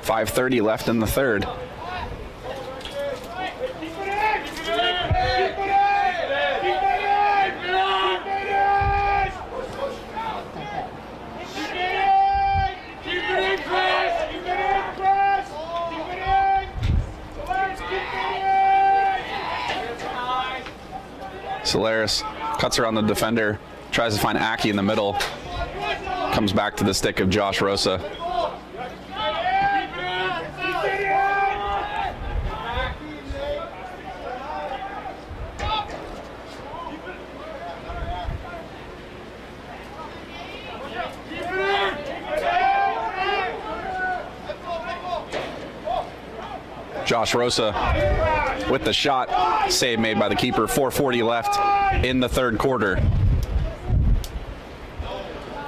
.5:30 left in the third. Solaris cuts her on the defender, tries to find Aki in the middle. Comes back to the stick of Josh Rosa. Josh Rosa with the shot, save made by the keeper. 4:40 left in the third quarter.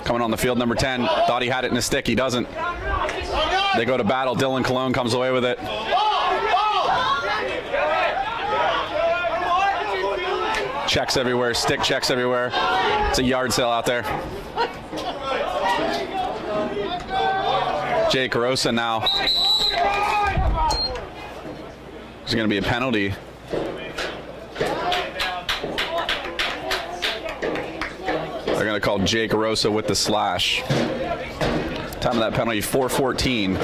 Coming on the field, number 10, thought he had it in his stick, he doesn't. They go to battle, Dylan Cologne comes away with it. Checks everywhere, stick checks everywhere. It's a yard sale out there. Jake Rosa now. There's going to be a penalty. They're going to call Jake Rosa with the slash. Time of that penalty, 4:14.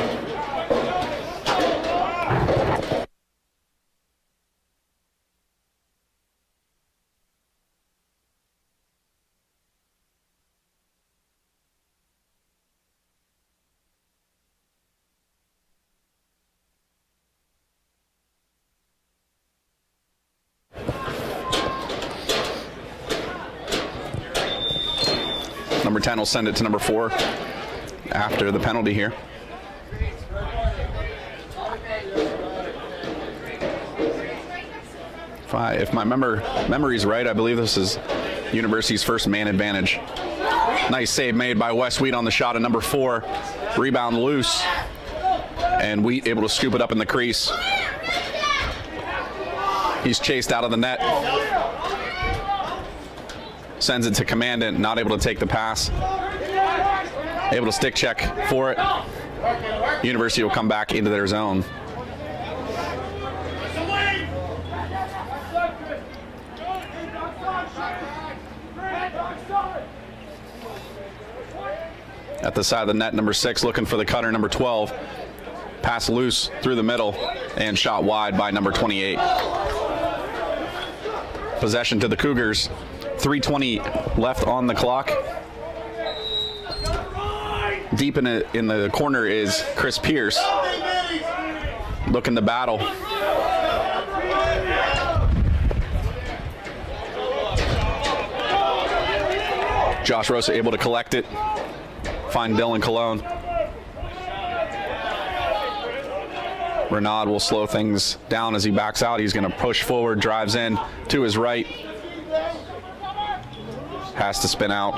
Number 10 will send it to number 4 after the penalty here. If my memory's right, I believe this is University's first man advantage. Nice save made by Wes Wheat on the shot at number 4. Rebound loose. And Wheat able to scoop it up in the crease. He's chased out of the net. Sends it to Commandant, not able to take the pass. Able to stick check for it. University will come back into their zone. At the side of the net, number 6 looking for the cutter, number 12. Pass loose through the middle and shot wide by number 28. Possession to the Cougars. 3:20 left on the clock. Deep in the corner is Chris Pierce, looking to battle. Josh Rosa able to collect it, find Dylan Cologne. Renaud will slow things down as he backs out. He's going to push forward, drives in to his right. Has to spin out,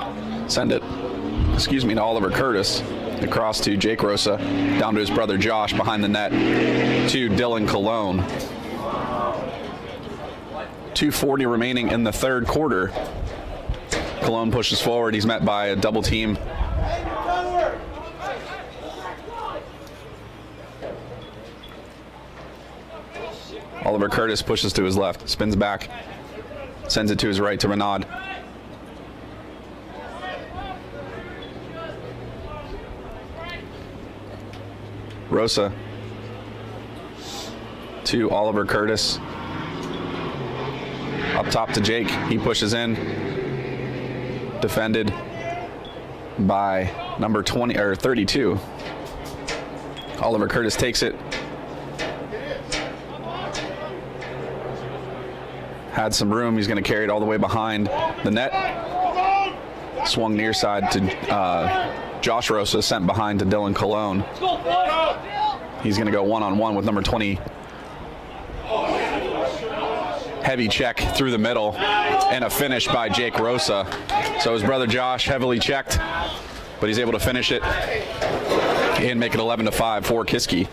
send it, to Oliver Curtis. Across to Jake Rosa, down to his brother Josh behind the net to Dylan Cologne. 2:40 remaining in the third quarter. Cologne pushes forward. He's met by a double team. Oliver Curtis pushes to his left, spins back, sends it to his right to Renaud. Rosa to Oliver Curtis. Up top to Jake. He pushes in. Defended by number 32. Oliver Curtis takes it. Had some room. He's going to carry it all the way behind the net. Swung near side to Josh Rosa, sent behind to Dylan Cologne. He's going to go one-on-one with number 20. Heavy check through the middle and a finish by Jake Rosa. So his brother Josh heavily checked, but he's able to finish it and make it 11-5 for Kiski.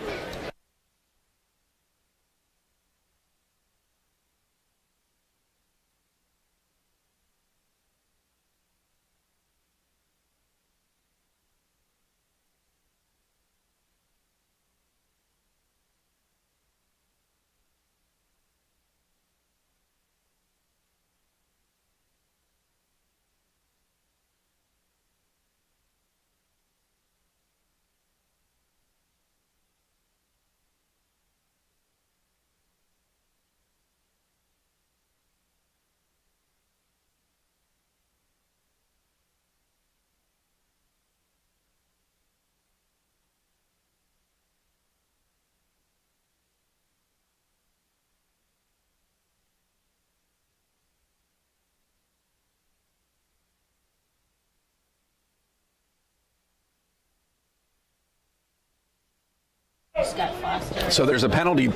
Scott Foster. So there's a penalty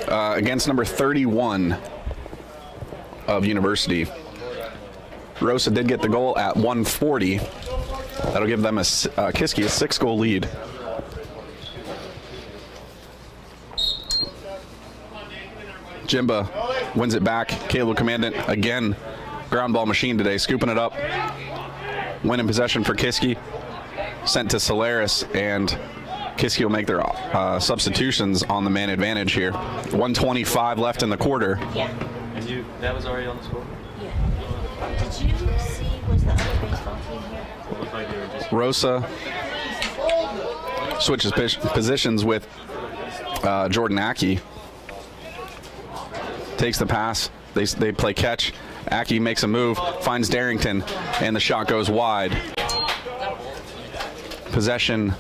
against number 31 of University. Rosa did get the goal at 1:40. That'll give them Kiski a 6-goal lead. Jimba wins it back. Caleb Commandant again, ground ball machine today, scooping it up. Winning possession for Kiski. Sent to Solaris, and Kiski will make their substitutions on the man advantage here. 1:25 left in the quarter. Yeah. And that was already on the score? Yeah. Did you see, was the other baseball team here? It looked like they were just... Rosa switches positions with Jordan Aki. Takes the pass. They play catch. Aki makes a move, finds Darrington, and the shot goes wide. Possession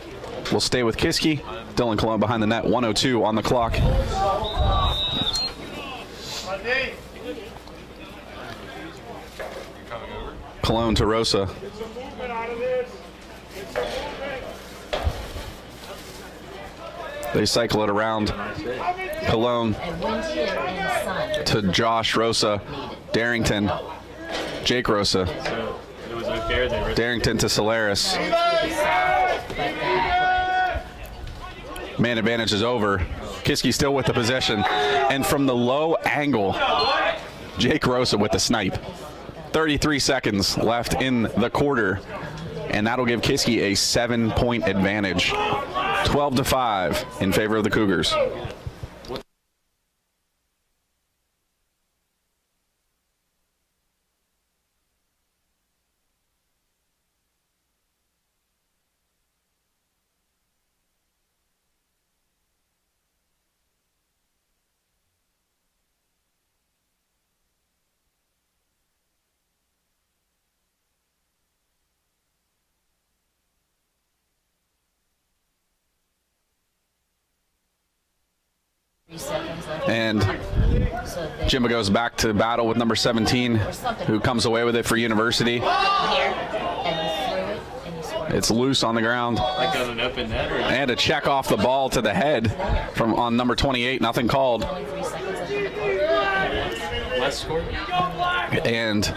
will stay with Kiski. Dylan Cologne behind the net. 1:02 on the clock. Cologne to Rosa. They cycle it around. Cologne And Wendy and Son. to Josh Rosa. Darrington. Jake Rosa. So it was unfair. They were... Darrington to Solaris. Man advantage is over. Kiski still with the possession. And from the low angle, Jake Rosa with the snipe. 33 seconds left in the quarter. And that'll give Kiski a 7-point advantage. 12-5 in favor of the Cougars. And Jimba goes back to battle with number 17, who comes away with it for University. It's loose on the ground. Like on an open net or... And a check off the ball to the head from on number 28. Nothing called. Less score? And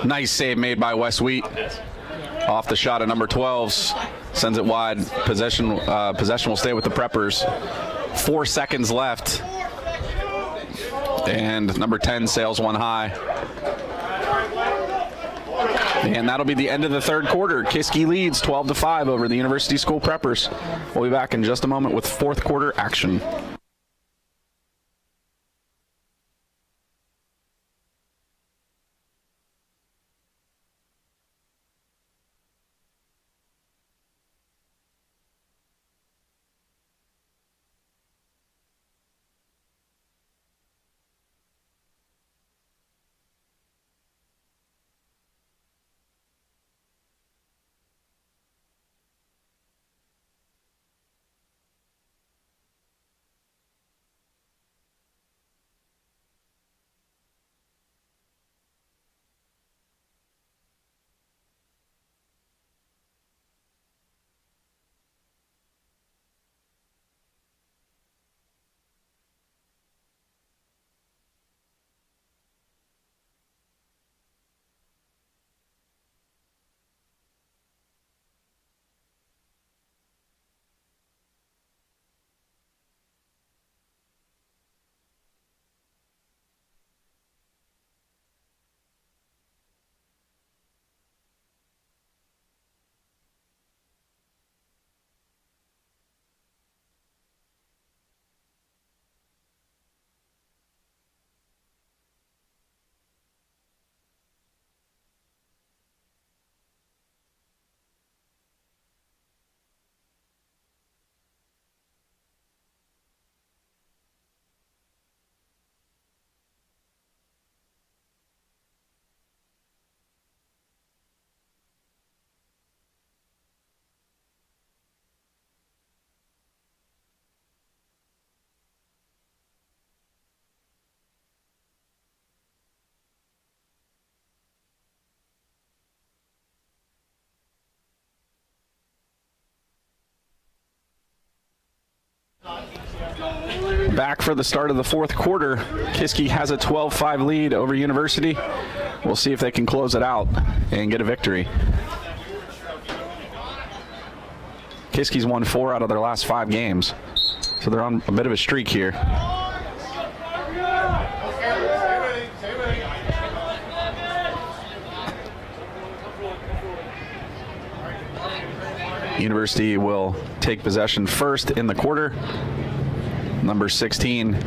nice save made by Wes Wheat. Off the shot of number 12's. Sends it wide. Possession will stay with the Preppers. 4 seconds left. And number 10 sails one high. And that'll be the end of the third quarter. Kiski leads 12-5 over the University School Preppers. We'll be back in just a moment with fourth quarter action. back for the start of the fourth quarter. Kiski has a 12-5 lead over University. We'll see if they can close it out and get a victory. Kiski's won 4 out of their last 5 games, so they're on a bit of a streak here. University will take possession first in the quarter. Number 16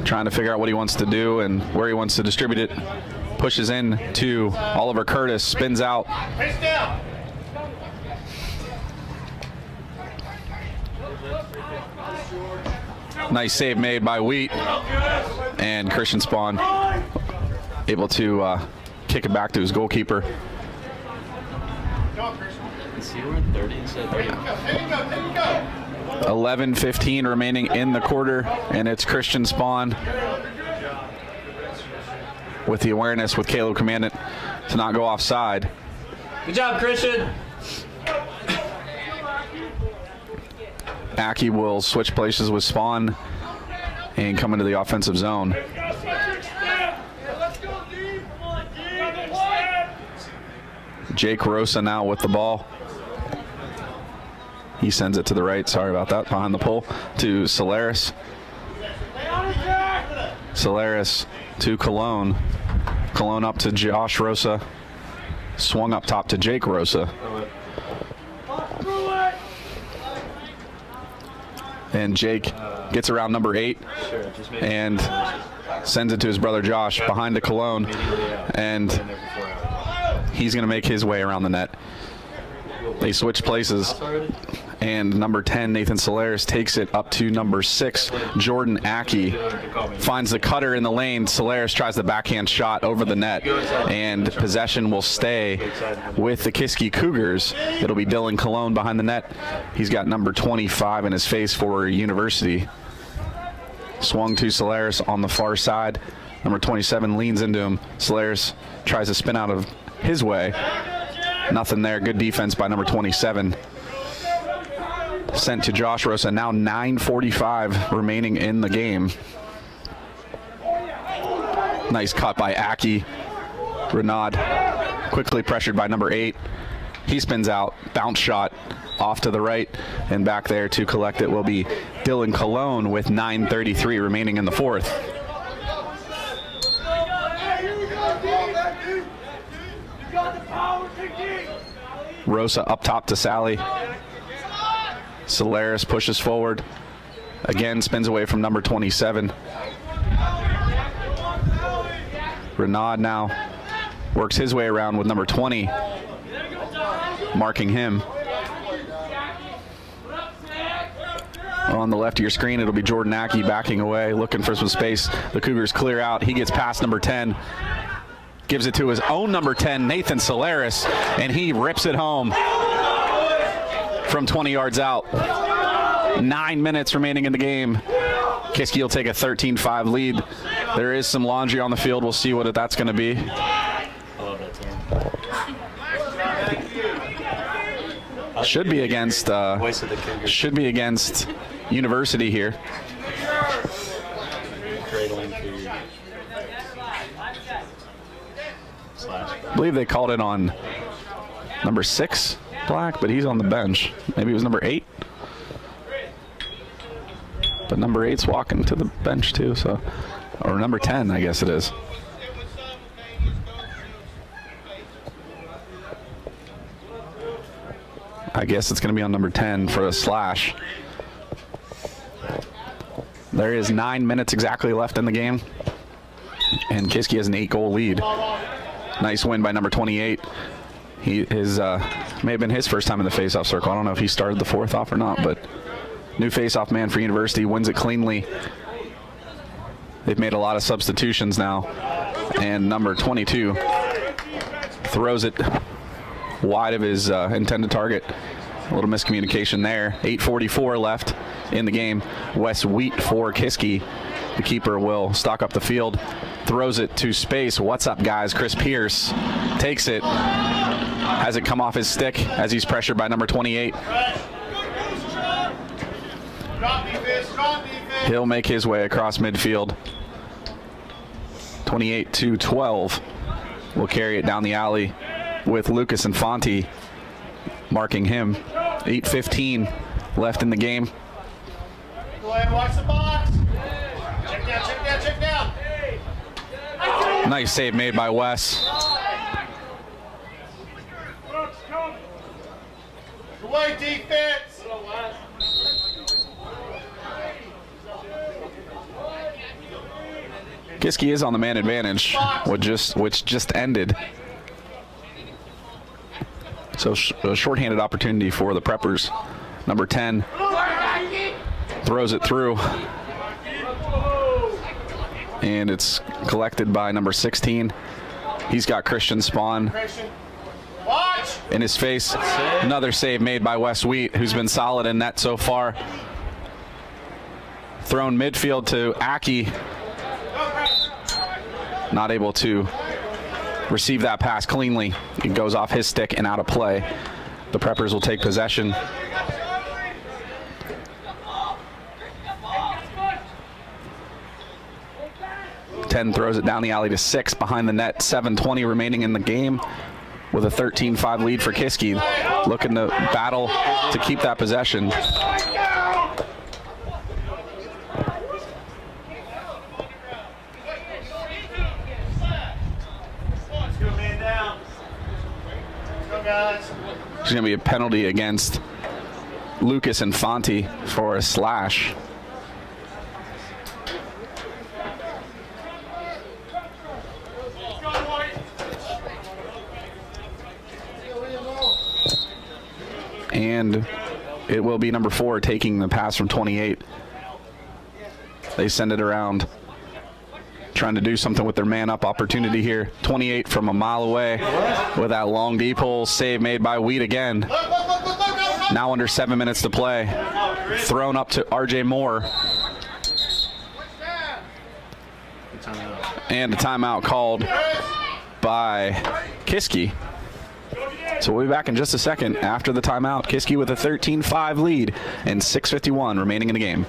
trying to figure out what he wants to do and where he wants to distribute it. Pushes in to Oliver Curtis, spins out. Face down. Nice save made by Wheat. And Christian Spawn able to kick it back to his goalkeeper. Is he wearing 30 instead of 30? There you go. There you go. 11:15 remaining in the quarter, and it's Christian Spawn with the awareness with Caleb Commandant to not go offside. Good job, Christian. Aki will switch places with Spawn and come into the offensive zone. Jake Rosa now with the ball. He sends it to the right. Sorry about that. Behind the pole to Solaris. Solaris to Cologne. Cologne up to Josh Rosa. Swung up top to Jake Rosa. And Jake gets around number 8 and sends it to his brother Josh behind to Cologne. And he's going to make his way around the net. They switch places. And number 10, Nathan Solaris, takes it up to number 6, Jordan Aki. Finds the cutter in the lane. Solaris tries the backhand shot over the net. And possession will stay with the Kiski Cougars. It'll be Dylan Cologne behind the net. He's got number 25 in his face for University. Swung to Solaris on the far side. Number 27 leans into him. Solaris tries to spin out of his way. Nothing there. Good defense by number 27. Sent to Josh Rosa. Now 9:45 remaining in the game. Nice cut by Aki. Renaud quickly pressured by number 8. He spins out. Bounce shot off to the right. And back there to collect it will be Dylan Cologne with 9:33 remaining in the fourth. Rosa up top to Sally. Solaris pushes forward. Again, spins away from number 27. Renaud now works his way around with number 20, marking him. On the left of your screen, it'll be Jordan Aki backing away, looking for some space. The Cougars clear out. He gets past number 10. Gives it to his own number 10, Nathan Solaris, and he rips it home from 20 yards out. 9 minutes remaining in the game. Kiski will take a 13-5 lead. There is some laundry on the field. We'll see what that's going to be. I love that team. Should be against Voice of the Cougars. should be against University here. Cradling for slash. I believe they called it on number 6, Black, but he's on the bench. Maybe it was number 8. But number 8's walking to the bench too, so, or number 10, I guess it is. I guess it's going to be on number 10 for a slash. There is 9 minutes exactly left in the game, and Kiski has an 8-goal lead. Nice win by number 28. May have been his first time in the face-off circle. I don't know if he started the fourth off or not, but new face-off man for University, wins it cleanly. They've made a lot of substitutions now, and number 22 throws it wide of his intended target. A little miscommunication there. 8:44 left in the game. Wes Wheat for Kiski. The keeper will stock up the field. Throws it to space. What's up, guys? Chris Pierce takes it. Has it come off his stick as he's pressured by number 28. Drop defense, drop defense. He'll make his way across midfield. 28-12. Will carry it down the alley with Lucas Infante marking him. 8:15 left in the game. Go ahead, watch the box. Check down, check down, check down. Nice save made by Wes. Away defense. Kiski is on the man advantage, which just ended. So a shorthanded opportunity for the Preppers. Number 10 throws it through. And it's collected by number 16. He's got Christian Spawn Watch. in his face. Another save made by Wes Wheat, who's been solid in net so far. Thrown midfield to Aki. Not able to receive that pass cleanly. It goes off his stick and out of play. The Preppers will take possession. Ten throws it down the alley to 6 behind the net. 7:20 remaining in the game with a 13-5 lead for Kiski. Looking to battle to keep that possession. There's going to be a penalty against Lucas Infante for a slash. And it will be number 4 taking the pass from 28. They send it around, trying to do something with their man-up opportunity here. 28 from a mile away with that long deep hole save made by Wheat again. Now under 7 minutes to play. Thrown up to RJ Moore. And a timeout called by Kiski. So we'll be back in just a second after the timeout. Kiski with a 13-5 lead and 6:51 remaining in the game.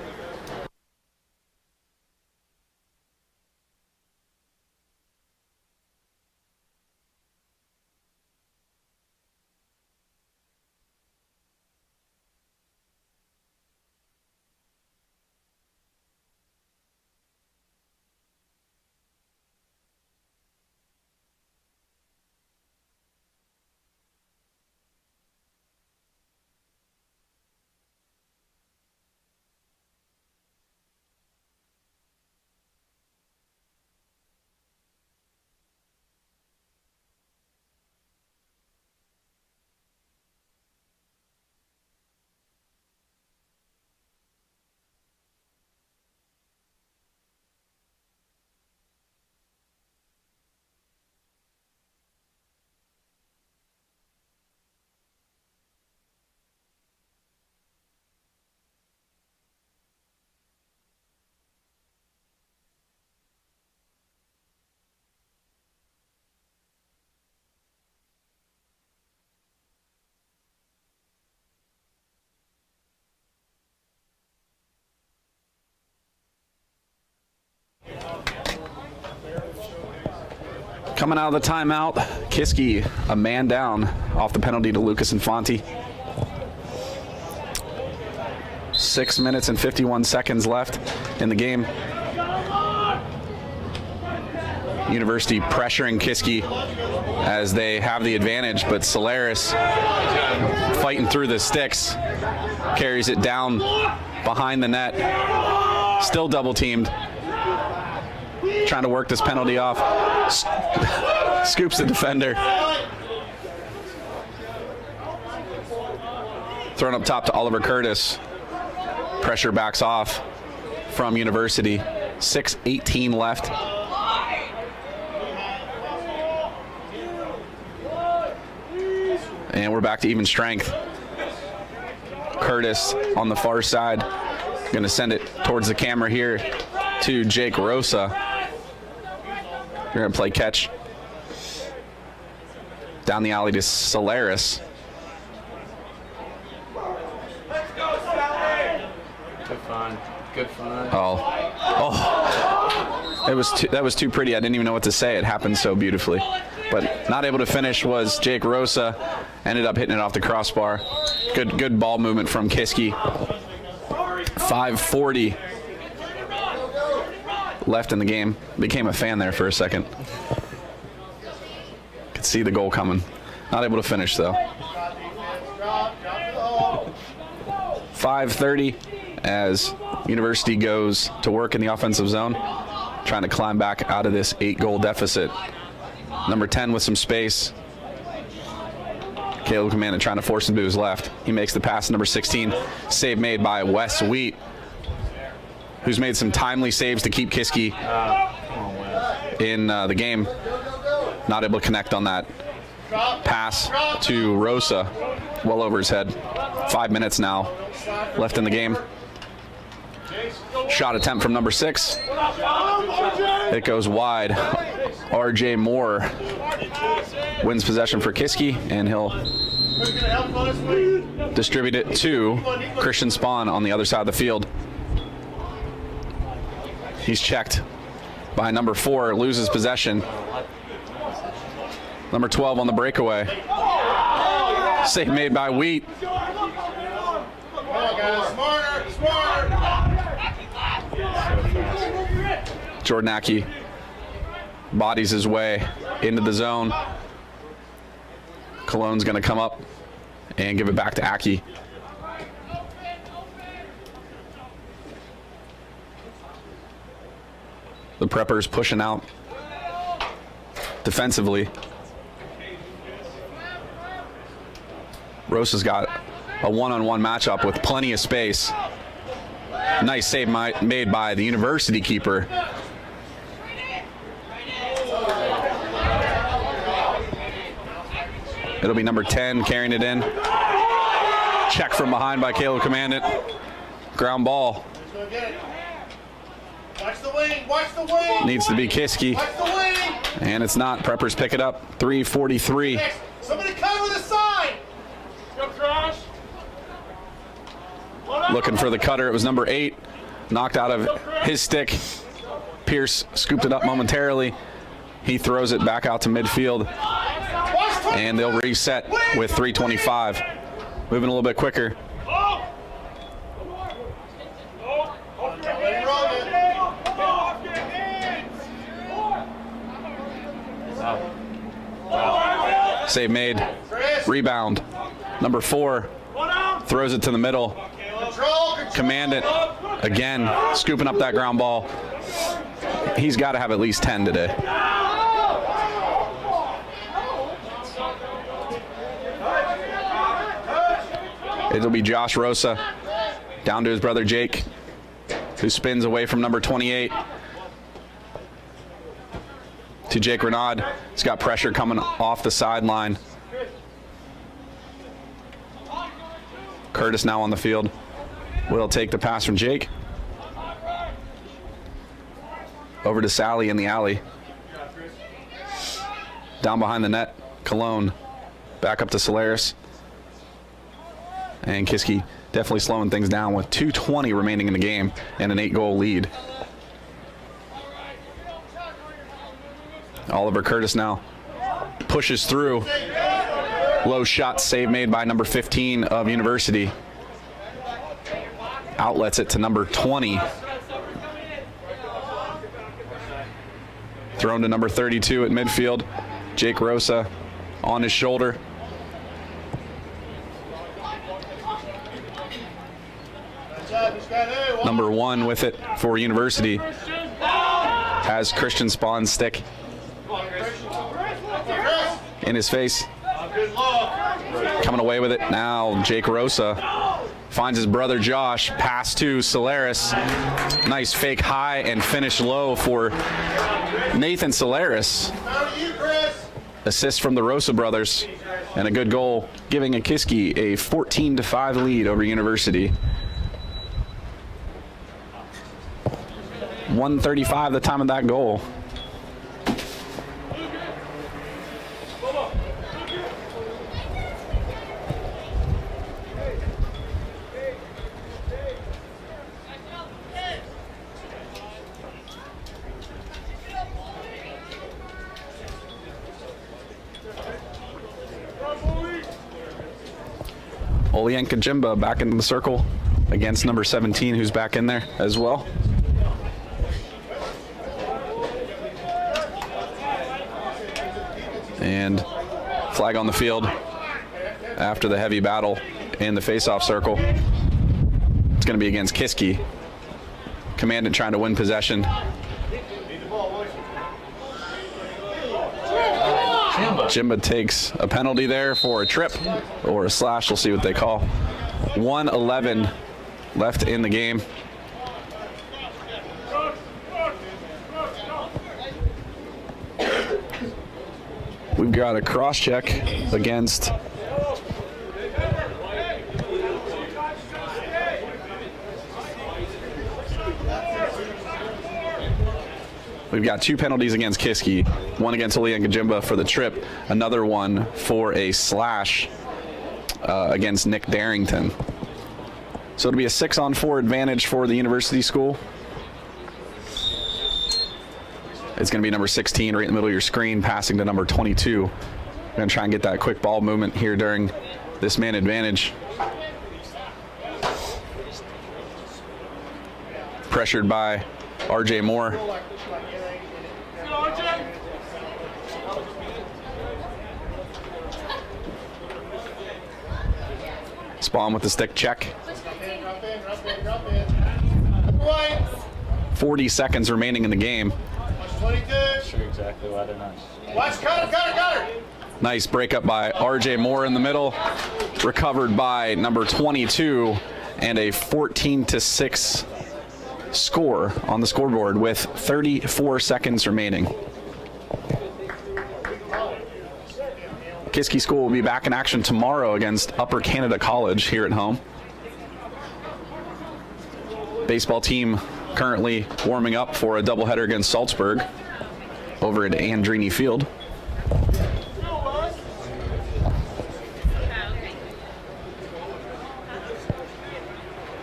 Coming out of the timeout, Kiski a man down off the penalty to Lucas Infante. 6 minutes and 51 seconds left in the game. University pressuring Kiski as they have the advantage, but Solaris fighting through the sticks, carries it down behind the net, still double teamed. Trying to work this penalty off. Scoops the defender. Thrown up top to Oliver Curtis. Pressure backs off from University. 6:18 left. And we're back to even strength. Curtis on the far side. Going to send it towards the camera here to Jake Rosa. You're going to play catch down the alley to Solaris. Good fun. Good fun. That was too pretty. I didn't even know what to say. It happened so beautifully. But not able to finish was Jake Rosa. Ended up hitting it off the crossbar. Good ball movement from Kiski. 5:40 left in the game. Became a fan there for a second. Could see the goal coming. Not able to finish though. 5:30 as University goes to work in the offensive zone, trying to climb back out of this 8-goal deficit. Number 10 with some space. Caleb Commandant trying to force him to his left. He makes the pass to number 16. Save made by Wes Wheat, who's made some timely saves to keep Kiski in the game. Not able to connect on that pass to Rosa, well over his head. 5 minutes now left in the game. Shot attempt from number 6. It goes wide. RJ Moore wins possession for Kiski, and he'll distribute it to Christian Spahn on the other side of the field. He's checked by number 4, loses possession. Number 12 on the breakaway. Save made by Wheat. Jordan Aki bodies his way into the zone. Cologne's going to come up and give it back to Aki. The Preppers pushing out defensively. Rosa's got a one-on-one matchup with plenty of space. Nice save made by the University keeper. It'll be number 10 carrying it in. Check from behind by Caleb Commandant. Ground ball. Watch the wing, watch the wing. Needs to be Kiski. Watch the wing. And it's not. Preppers pick it up. 3:43. Somebody cover the side. Looking for the cutter. It was number 8. Knocked out of his stick. Pierce scooped it up momentarily. He throws it back out to midfield. And they'll reset with 3:25. Moving a little bit quicker. Save made. Rebound. Number 4 throws it to the middle. Commandant again scooping up that ground ball. He's got to have at least 10 today. It'll be Josh Rosa down to his brother Jake, who spins away from number 28 to Jake Renaud. He's got pressure coming off the sideline. Curtis now on the field. Will take the pass from Jake. Over to Sally in the alley. Down behind the net, Cologne. Back up to Solaris. And Kiski definitely slowing things down with 2:20 remaining in the game and an 8-goal lead. Oliver Curtis now pushes through. Low shot save made by number 15 of University. Outlets it to number 20. Thrown to number 32 at midfield. Jake Rosa on his shoulder. Number 1 with it for University has Christian Spahn's stick in his face. Coming away with it now, Jake Rosa finds his brother Josh. Pass to Solaris. Nice fake high and finish low for Nathan Solaris. Assist from the Rosa brothers and a good goal, giving Kiski a 14-5 lead over University. 1:35 the time of that goal. Olienka Jimba back into the circle against number 17, who's back in there as well. And flag on the field after the heavy battle in the face-off circle. It's going to be against Kiski. Commandant trying to win possession. Jimba takes a penalty there for a trip or a slash. We'll see what they call. 1:11 left in the game. We've got a cross check against We've got 2 penalties against Kiski, one against Olienka Jimba for the trip, another one for a slash against Nick Darrington. So it'll be a 6-on-4 advantage for the University School. It's going to be number 16 right in the middle of your screen, passing to number 22. We're going to try and get that quick ball movement here during this man advantage. Pressured by RJ Moore. Spawn with the stick check. 40 seconds remaining in the game. Sure exactly why they're not. Watch, cutter. Nice breakup by RJ Moore in the middle. Recovered by number 22, and a 14-6 score on the scoreboard with 34 seconds remaining. Kiski School will be back in action tomorrow against Upper Canada College here at home. Baseball team currently warming up for a doubleheader against Salzburg over at Andrini Field.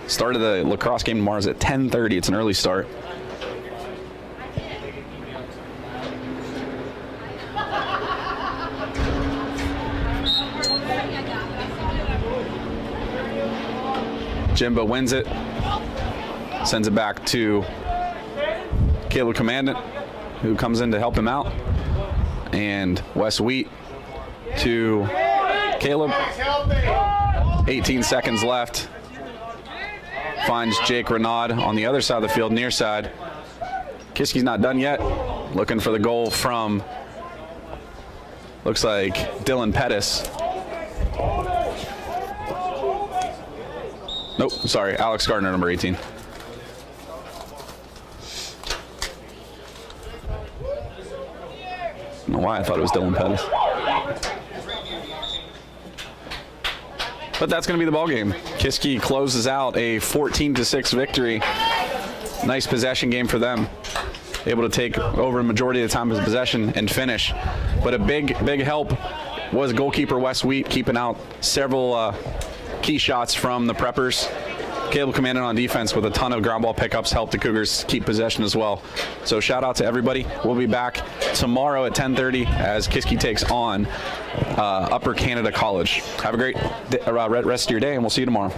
Start of the lacrosse game tomorrow is at 10:30. It's an early start. Jimba wins it, sends it back to Caleb Commandant, who comes in to help him out, and Wes Wheat to Caleb. 18 seconds left. Finds Jake Renaud on the other side of the field, near side. Kiski's not done yet. Looking for the goal from, looks like, Dylan Pettis. Nope, sorry, Alex Gardner, number 18. I don't know why I thought it was Dylan Pettis. But that's going to be the ball game. Kiski closes out a 14-6 victory. Nice possession game for them. Able to take over a majority of the time of possession and finish. But a big help was goalkeeper Wes Wheat, keeping out several key shots from the Preppers. Caleb Commandant on defense with a ton of ground ball pickups helped the Cougars keep possession as well. So shout out to everybody. We'll be back tomorrow at 10:30 as Kiski takes on Upper Canada College. Have a great rest of your day, and we'll see you tomorrow.